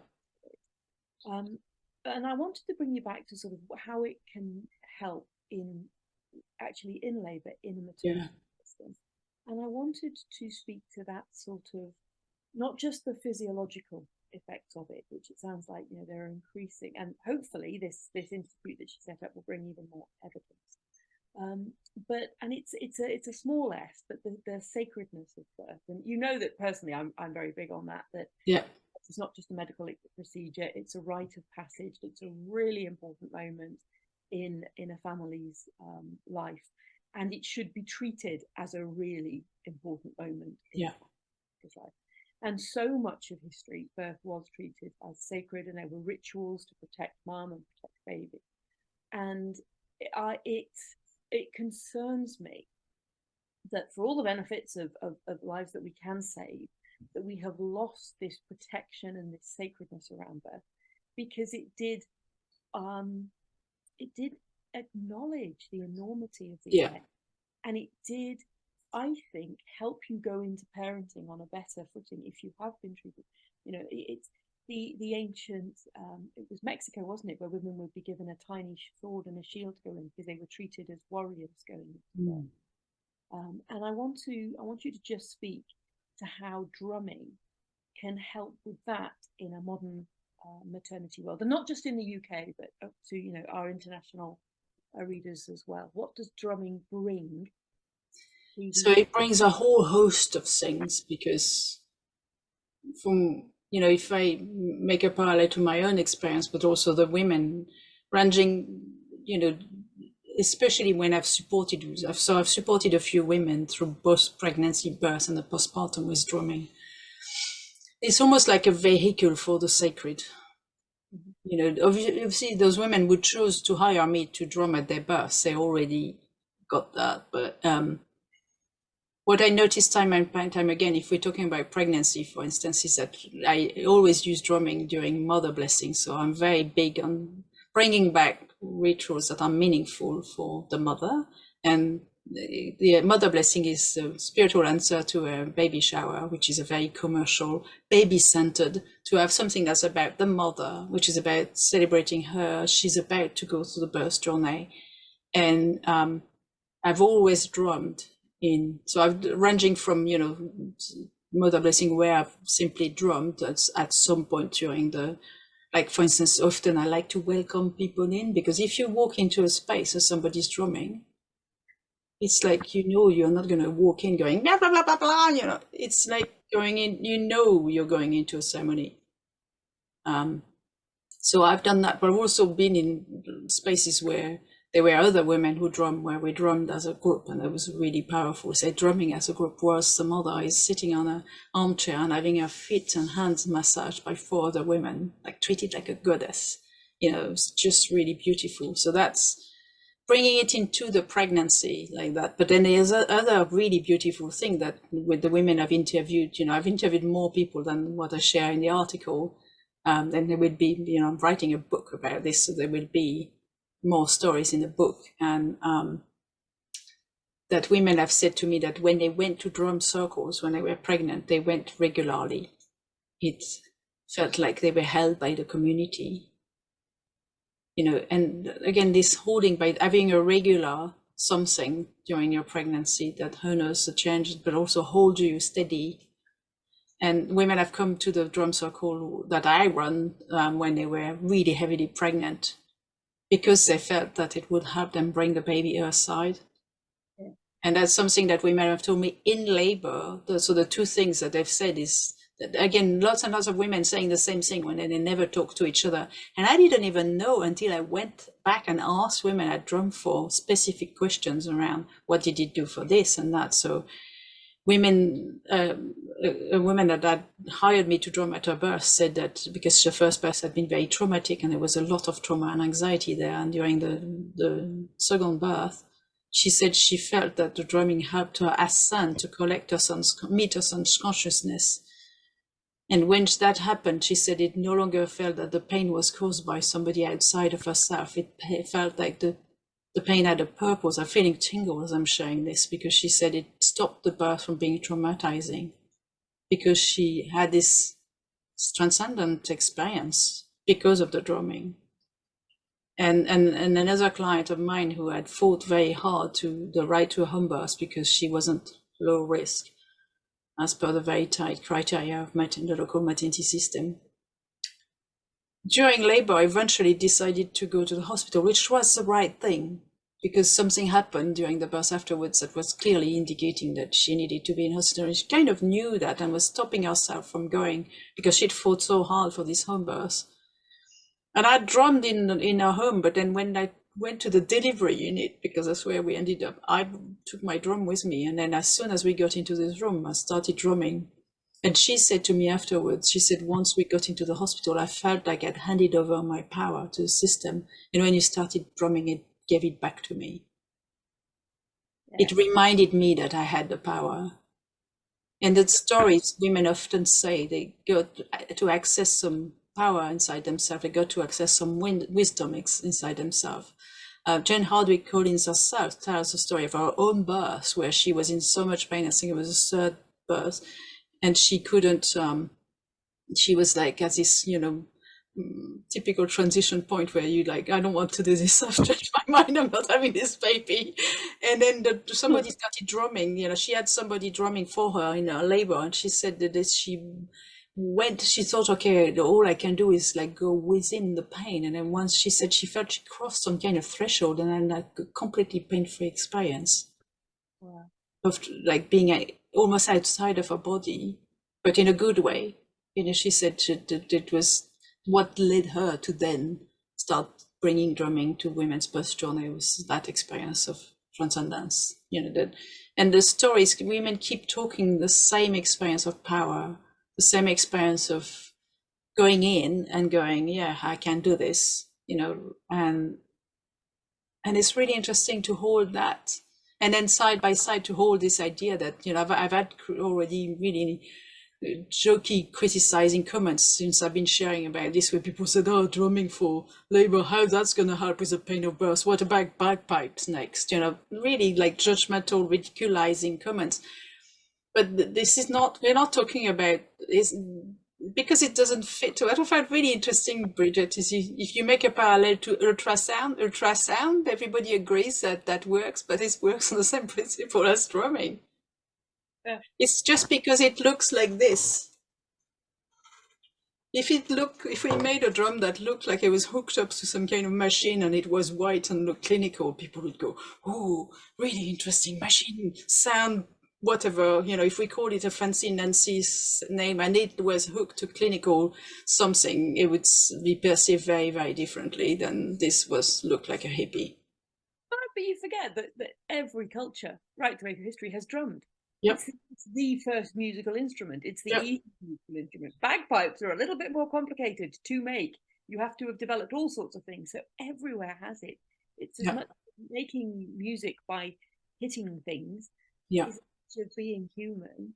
And I wanted to bring you back to sort of how it can help in labour in a maternity system. And I wanted to speak to that sort of, not just the physiological effects of it, which it sounds like they're increasing, and hopefully this institute that she set up will bring even more evidence. And it's a small s, but the sacredness of birth, and you know that personally I'm very big on that. That Yeah. it's not just a medical procedure; it's a rite of passage. It's a really important moment in a family's life, and it should be treated as a really important moment in his life. And so much of history, birth was treated as sacred, and there were rituals to protect mum and protect baby. And it concerns me that for all the benefits of lives that we can save, that we have lost this protection and this sacredness around birth, because it did acknowledge the enormity of the event, and it did, I think, help you go into parenting on a better footing if you have been treated. You know, it's the ancient, it was Mexico, wasn't it, where women would be given a tiny sword and a shield to go in because they were treated as warriors going into birth. And I want you to just speak to how drumming can help with that in a modern maternity world, and not just in the UK, but up to, you know, our international readers as well. What does drumming bring? So it brings a whole host of things, because from, you know, if I make a parallel to my own experience, but also the women ranging, you know, especially when I've supported a few women through both pregnancy, birth, and the postpartum with drumming. It's almost like a vehicle for the sacred. You know, obviously those women would choose to hire me to drum at their birth. They already got that. But what I noticed time and time again, if we're talking about pregnancy, for instance, is that I always use drumming during mother blessing. So I'm very big on bringing back rituals that are meaningful for the mother. And the mother blessing is a spiritual answer to a baby shower, which is a very commercial, baby-centered, to have something that's about the mother, which is about celebrating her. She's about to go through the birth journey. And I've always drummed in, so I've ranging from, you know, mother blessing where I've simply drummed at some point during the, like, for instance, often I like to welcome people in, because if you walk into a space and somebody's drumming, it's like, you know, you're not going to walk in going blah, blah, blah, blah, blah, you know, it's like going in, you know, you're going into a ceremony. So I've done that, but I've also been in spaces where there were other women who drummed, where we drummed as a group, and it was really powerful. So drumming as a group, whilst the mother is sitting on an armchair and having her feet and hands massaged by 4 other women, like treated like a goddess. You know, it's just really beautiful. So that's bringing it into the pregnancy like that. But then there's other really beautiful thing that with the women I've interviewed, you know, I've interviewed more people than what I share in the article. Then there would be, you know, I'm writing a book about this, so there will be more stories in the book. And that women have said to me that when they went to drum circles when they were pregnant, they went regularly. It felt like they were held by the community, you know. And again, this holding, by having a regular something during your pregnancy that honors the changes, but also holds you steady. And women have come to the drum circle that I run when they were really heavily pregnant, because they felt that it would help them bring the baby earthside. Yeah. And that's something that women have told me in labor. So the 2 things that they've said is that, again, lots and lots of women saying the same thing when they never talk to each other. And I didn't even know until I went back and asked women at Drum for specific questions around what did it do for this and that. So women, a woman that had hired me to drum at her birth said that because her first birth had been very traumatic and there was a lot of trauma and anxiety there, and during the second birth, she said she felt that the drumming helped her ascend to meet her son's consciousness. And when that happened, she said it no longer felt that the pain was caused by somebody outside of herself. It felt like the pain had a purpose. I'm feeling tingle as I'm sharing this, because she said it stopped the birth from being traumatizing, because she had this transcendent experience because of the drumming. And another client of mine who had fought very hard to the right to a home birth because she wasn't low risk, as per the very tight criteria of the local maternity system. During labor, I eventually decided to go to the hospital, which was the right thing. because something happened during the birth afterwards that was clearly indicating that she needed to be in hospital. And she kind of knew that and was stopping herself from going because she'd fought so hard for this home birth. And I drummed in her home, but then when I went to the delivery unit, because that's where we ended up, I took my drum with me. And then as soon as we got into this room, I started drumming. And she said to me afterwards, she said, once we got into the hospital, I felt like I'd handed over my power to the system. And when you started drumming, it gave it back to me. Yeah. It reminded me that I had the power. And the stories women often say, they go to access some power inside themselves, they got to access some wisdom inside themselves. Jane Hardwick Collins herself tells the story of her own birth, where she was in so much pain. I think it was a third birth, and she couldn't, she was like at this, you know, typical transition point where you like, I don't want to do this, I've changed my mind, I'm not having this baby. And then somebody started drumming, you know, she had somebody drumming for her in her labor, and she said that she thought, okay, all I can do is like go within the pain. And then once she said she felt she crossed some kind of threshold, and then like a completely pain-free experience. Wow. Of like being almost outside of her body, but in a good way. You know, she said it was what led her to then start bringing drumming to women's birth journey, was that experience of transcendence. You know, that, and the stories, women keep talking the same experience of power, the same experience of going in and going, yeah, I can do this, you know, and it's really interesting to hold that. And then side by side to hold this idea that, you know, I've had already really jokey criticizing comments since I've been sharing about this, where people said, oh, drumming for labor, how that's going to help with the pain of birth, what about bagpipes next, you know, really like judgmental, ridiculizing comments. But this is not, we're not talking about is because it doesn't fit. What I find really interesting, Bridget, is if you make a parallel to ultrasound, everybody agrees that that works, but it works on the same principle as drumming. Yeah. It's just because it looks like this. If we made a drum that looked like it was hooked up to some kind of machine and it was white and looked clinical, people would go, oh, really interesting machine, sound, whatever, you know, if we called it a fancy Nancy's name and it was hooked to clinical something, it would be perceived very, very differently than this looked like a hippie. But you forget that every culture, right through history, has drummed. Yep. It's the first musical instrument. It's the easiest musical instrument. Bagpipes are a little bit more complicated to make. You have to have developed all sorts of things. So everywhere has it. It's as much making music by hitting things is just being human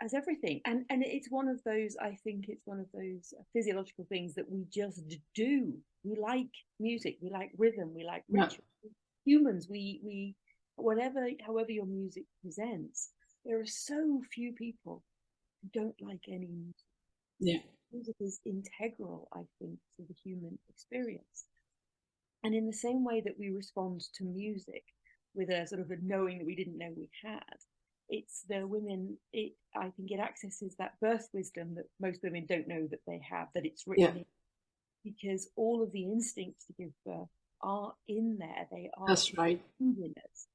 as everything. And it's one of those, I think it's one of those physiological things that we just do. We like music, we like rhythm, we like ritual. Humans, we however your music presents, there are so few people who don't like any music. Yeah. Music is integral, I think, to the human experience. And in the same way that we respond to music with a sort of a knowing that we didn't know we had, it's the women, I think it accesses that birth wisdom that most women don't know that they have, that it's written in, because all of the instincts to give birth are in there. They are. That's right. In us.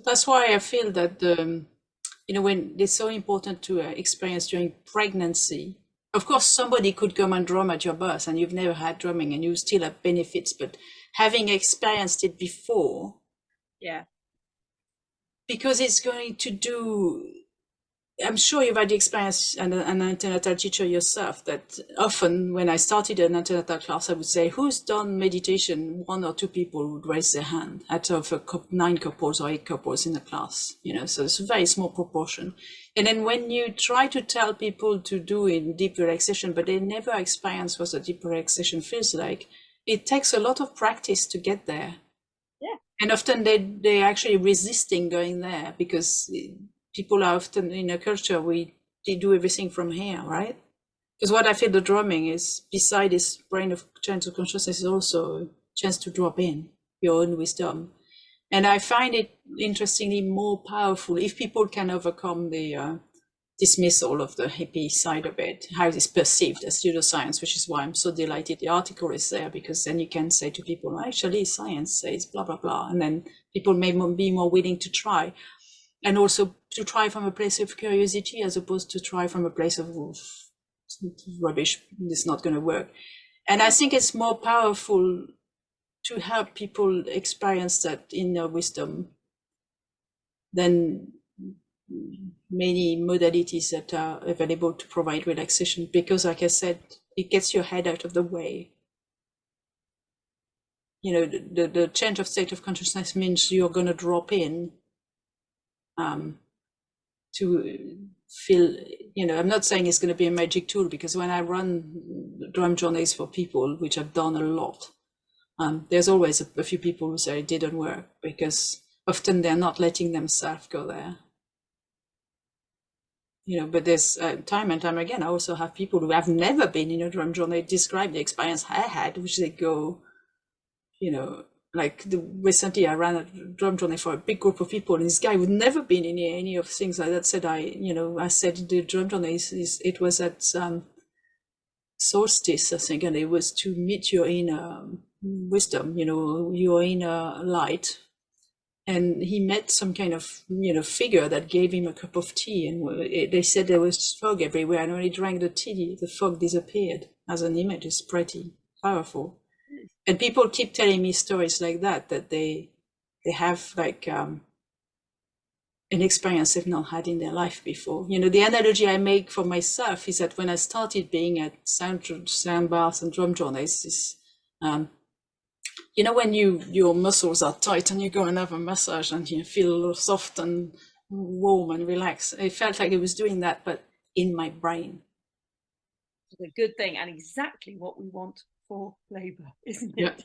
That's why I feel that you know, when it's so important to experience during pregnancy. Of course, somebody could come and drum at your birth, and you've never had drumming, and you still have benefits. But having experienced it before, because it's going to do. I'm sure you've had the experience and an antenatal teacher yourself that often when I started an antenatal class, I would say, who's done meditation? 1 or 2 people would raise their hand out of 9 couples or 8 couples in the class, you know, so it's a very small proportion. And then when you try to tell people to do in deep relaxation, but they never experience what a deep relaxation feels like, it takes a lot of practice to get there. Yeah. And often they're actually resisting going there because people are often in a culture they do everything from here, right? Because what I feel the drumming is, beside this brain of chance of consciousness, is also a chance to drop in your own wisdom. And I find it interestingly more powerful if people can overcome the dismiss all of the hippie side of it, how it is perceived as pseudoscience, which is why I'm so delighted the article is there, because then you can say to people, well, actually science says blah, blah, blah. And then people may be more willing to try. And also to try from a place of curiosity, as opposed to try from a place of rubbish, it's not going to work. And I think it's more powerful to help people experience that inner wisdom than many modalities that are available to provide relaxation, because like I said, it gets your head out of the way. You know, the change of state of consciousness means you're going to drop in to feel, you know, I'm not saying it's going to be a magic tool, because when I run drum journeys for people, which I've done a lot, there's always a few people who say it didn't work, because often they're not letting themselves go there. You know, but there's time and time again, I also have people who have never been in a drum journey describe the experience I had, which they go, you know, like recently I ran a drum journey for a big group of people, and this guy who'd never been in any of things like that said, I said the drum journey it was at solstice, I think, and it was to meet your inner wisdom, you know, your inner light. And he met some kind of, you know, figure that gave him a cup of tea, and they said there was fog everywhere, and when he drank the tea, the fog disappeared. As an image, it's pretty powerful. And people keep telling me stories like that they have like an experience they've not had in their life before. You know, the analogy I make for myself is that when I started being at sound baths and drum journeys, is you know, when your muscles are tight and you go and have a massage and you feel soft and warm and relaxed. It felt like it was doing that, but in my brain. It's a good thing, and exactly what we want for labour, isn't it? Yeah.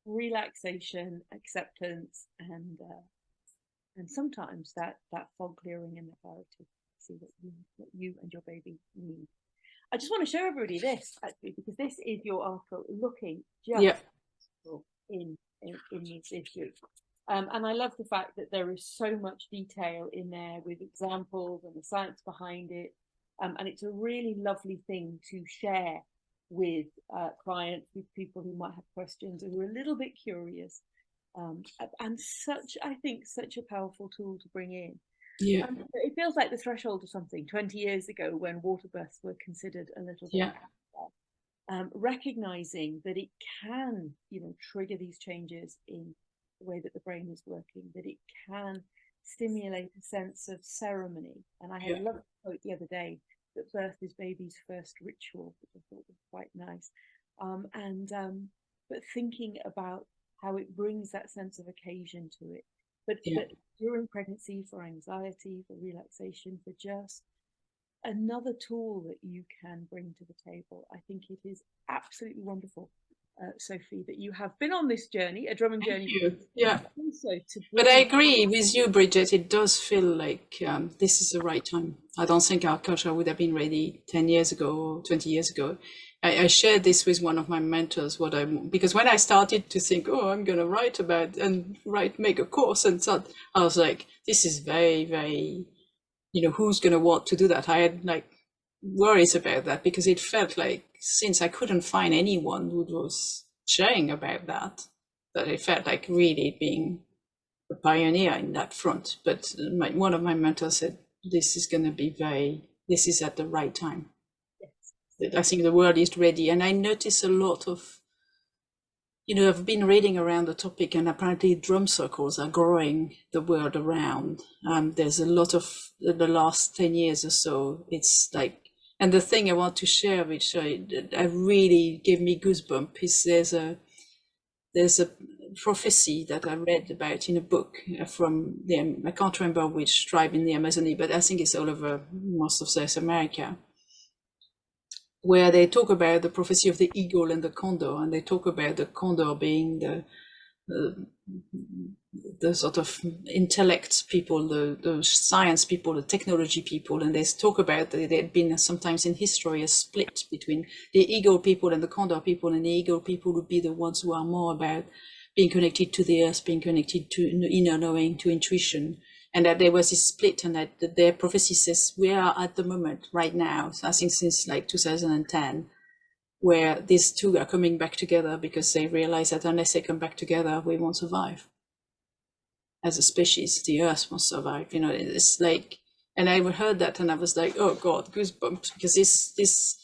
Relaxation, acceptance, and sometimes that fog clearing and the clarity. See what you and your baby need. I just want to show everybody this, actually, because this is your article looking just in this issue. And I love the fact that there is so much detail in there with examples and the science behind it. And it's a really lovely thing to share with clients, with people who might have questions or who are a little bit curious. And I think such a powerful tool to bring in. Yeah. It feels like the threshold of something 20 years ago when water births were considered a little bit recognizing that it can, you know, trigger these changes in the way that the brain is working, that it can stimulate a sense of ceremony. And I had a lovely quote the other day that birth is baby's first ritual, which I thought was quite nice. But thinking about how it brings that sense of occasion to it. But during pregnancy, for anxiety, for relaxation, for just another tool that you can bring to the table. I think it is absolutely wonderful, Sophie, that you have been on this journey, a drumming journey. Yeah. But I agree with you, Bridget. It does feel like this is the right time. I don't think our culture would have been ready 10 years ago or 20 years ago. I shared this with one of my mentors, because when I started to think, I'm going to write about and make a course and so, I was like, this is very, very, you know, who's going to want to do that? I had like worries about that, because it felt like, since I couldn't find anyone who was sharing about that it felt like really being a pioneer in that front. But one of my mentors said, this is at the right time. Yes. I think the world is ready. And I notice a lot of, you know, I've been reading around the topic, and apparently drum circles are growing the world around. There's a lot of the last 10 years or so. It's like, and the thing I want to share, which I really gave me goosebumps, is there's a prophecy that I read about in a book from I can't remember which tribe in the Amazonia, but I think it's all over most of South America, where they talk about the prophecy of the eagle and the condor, and they talk about the condor being the sort of intellect people, the science people, the technology people, and they talk about that there had been sometimes in history a split between the eagle people and the condor people, and the eagle people would be the ones who are more about being connected to the earth, being connected to inner knowing, to intuition, and that there was this split, and that their prophecy says we are at the moment right now, I think since like 2010, where these two are coming back together because they realize that unless they come back together, we won't survive. As a species, the Earth won't survive. You know, it's like, and I heard that and I was like, oh God, goosebumps, because this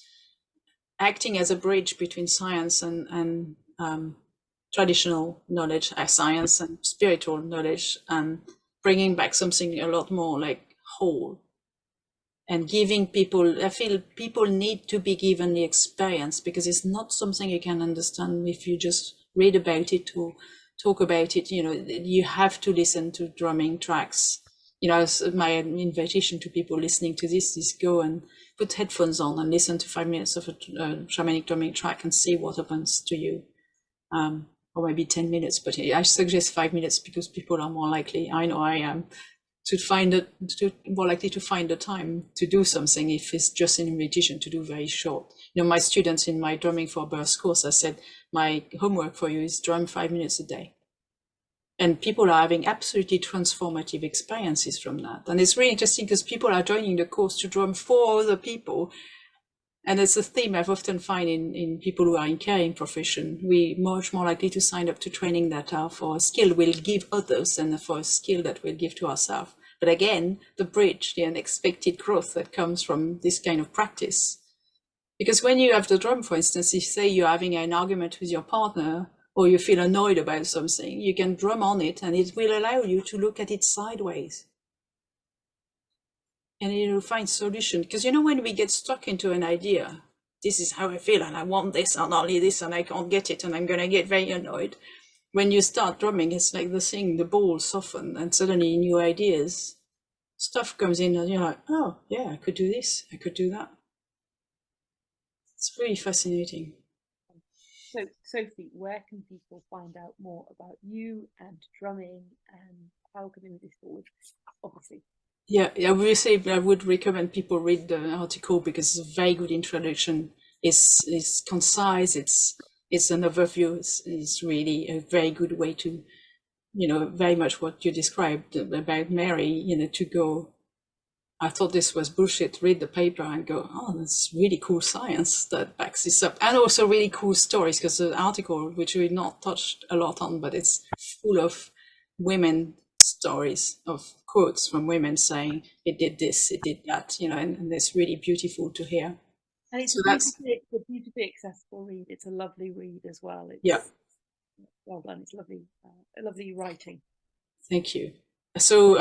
acting as a bridge between science and traditional knowledge, science and spiritual knowledge, and bringing back something a lot more like whole, and giving people, I feel people need to be given the experience, because it's not something you can understand if you just read about it or talk about it. You know, you have to listen to drumming tracks. You know, my invitation to people listening to this is go and put headphones on and listen to 5 minutes of a shamanic drumming track and see what happens to you. Or maybe 10 minutes, but I suggest 5 minutes because people are more likely, I know I am, more likely to find the time to do something if it's just an invitation to do very short. You know, my students in my Drumming for Birth course, I said, my homework for you is drum 5 minutes a day. And people are having absolutely transformative experiences from that. And it's really interesting because people are joining the course to drum for other people. And it's a theme I've often find in people who are in caring profession. We much more likely to sign up to training that are for a skill we'll give others than for a skill that we'll give to ourselves. But again, the bridge, the unexpected growth that comes from this kind of practice. Because when you have the drum, for instance, if say you're having an argument with your partner, or you feel annoyed about something, you can drum on it and it will allow you to look at it sideways. And you'll find solution. Because you know, when we get stuck into an idea, this is how I feel and I want this and only this and I can't get it and I'm going to get very annoyed. When you start drumming, it's like the ball soften and suddenly new ideas, stuff comes in and you're like, oh yeah, I could do this, I could do that. It's really fascinating. So, Sophie, where can people find out more about you and drumming, and how can they move this forward? Obviously. Yeah, obviously, I would recommend people read the article because it's a very good introduction. It's concise. It's an overview. It's really a very good way to, you know, very much what you described about Mary. You know, to go, I thought this was bullshit, read the paper and go, oh, that's really cool science that backs this up. And also really cool stories, because the article, which we've not touched a lot on, but it's full of women stories, of quotes from women saying, it did this, it did that, you know, and it's really beautiful to hear. And it's, so it's a beautifully accessible read. It's a lovely read as well. It's, yeah. Well done. It's lovely, lovely writing. Thank you. So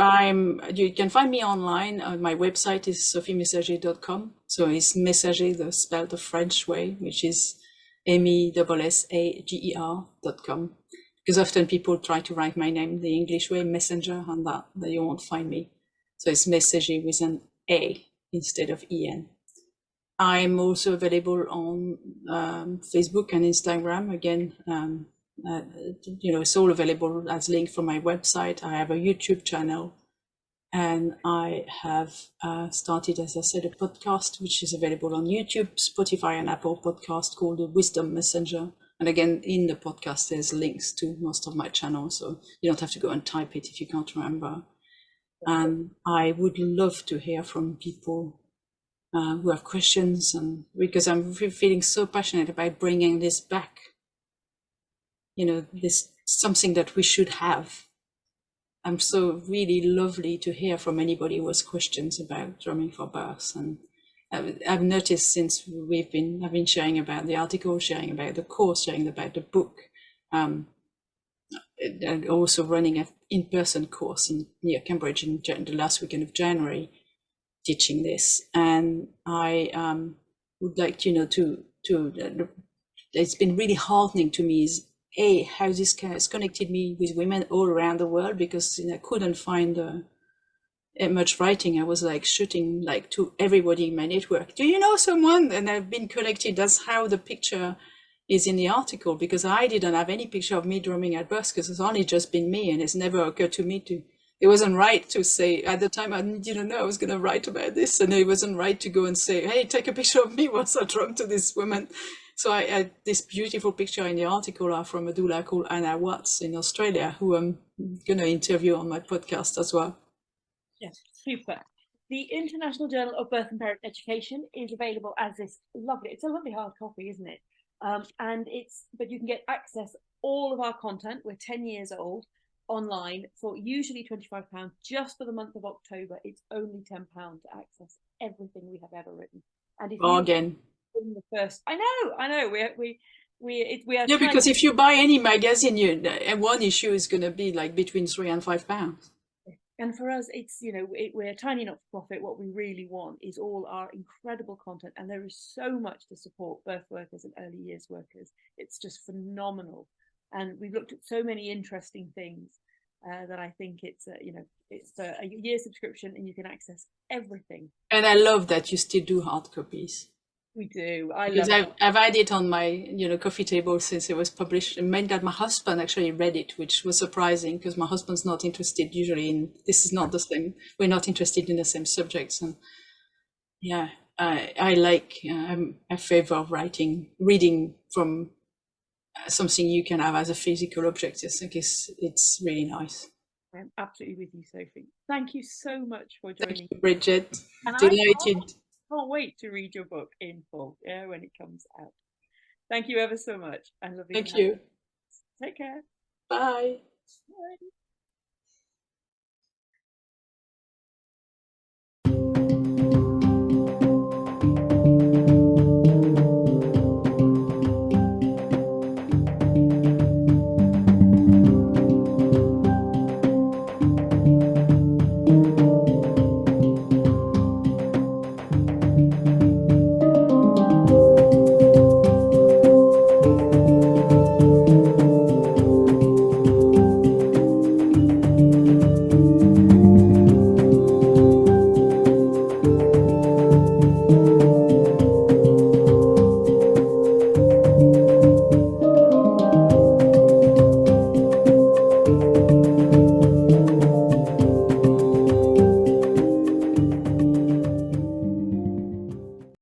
you can find me online. My website is sophiemessager.com. So it's Messager, spelled the French way, which is MESSAGER.com. Because often people try to write my name the English way, Messenger, and that you won't find me. So it's Messager with an A instead of EN. I'm also available on Facebook and Instagram. Again, you know, it's all available as linked from my website. I have a YouTube channel, and I have started, as I said, a podcast which is available on YouTube, Spotify, and Apple Podcast called the Wisdom Messenger. And again, in the podcast, there's links to most of my channels, so you don't have to go and type it if you can't remember. And I would love to hear from people who have questions, and because I'm feeling so passionate about bringing this back. You know, this something that we should have. I'm so really lovely to hear from anybody who has questions about drumming for birth. And I've noticed since I've been sharing about the article, sharing about the course, sharing about the book, and also running an in-person course near Cambridge in the last weekend of January, teaching this. And I would like, you know, to it's been really heartening to me is how this has connected me with women all around the world, because I couldn't find much writing. I was like shooting like to everybody in my network. Do you know someone? And I've been connected. That's how the picture is in the article, because I didn't have any picture of me drumming at birth, because it's only just been me, and it's never occurred to me to. It wasn't right to say at the time. I didn't know I was going to write about this, and it wasn't right to go and say, "Hey, take a picture of me whilst I drum to this woman." So I this beautiful picture in the article are from a doula called Anna Watts in Australia, who I'm going to interview on my podcast as well. Yes, super. The International Journal of Birth and Parent Education is available as this lovely, it's a lovely hard copy, isn't it? But you can get access all of our content. We're 10 years old online for usually £25. Just for the month of October, it's only £10 to access everything we have ever written. And if Bargain. you in the first, I know, we are Yeah, trying. because if you buy any magazine, one issue is going to be like between £3 and £5. And for us, it's, we're a tiny not-for-profit. What we really want is all our incredible content. And there is so much to support birth workers and early years workers. It's just phenomenal. And we've looked at so many interesting things that I think it's a year subscription and you can access everything. And I love that you still do hard copies. We do. I Because love it. I've had it on my, coffee table since it was published. It meant that my husband actually read it, which was surprising because my husband's not interested usually in, this is not the same, we're not interested in the same subjects. And yeah, I like, I'm a favor of reading from something you can have as a physical object. I think it's really nice. I'm absolutely with you, Sophie. Thank you so much for joining. Thank you, Bridget. And Delighted. I can't wait to read your book in full, when it comes out. Thank you ever so much. And lovely. Thank you. Take care. Bye. Bye.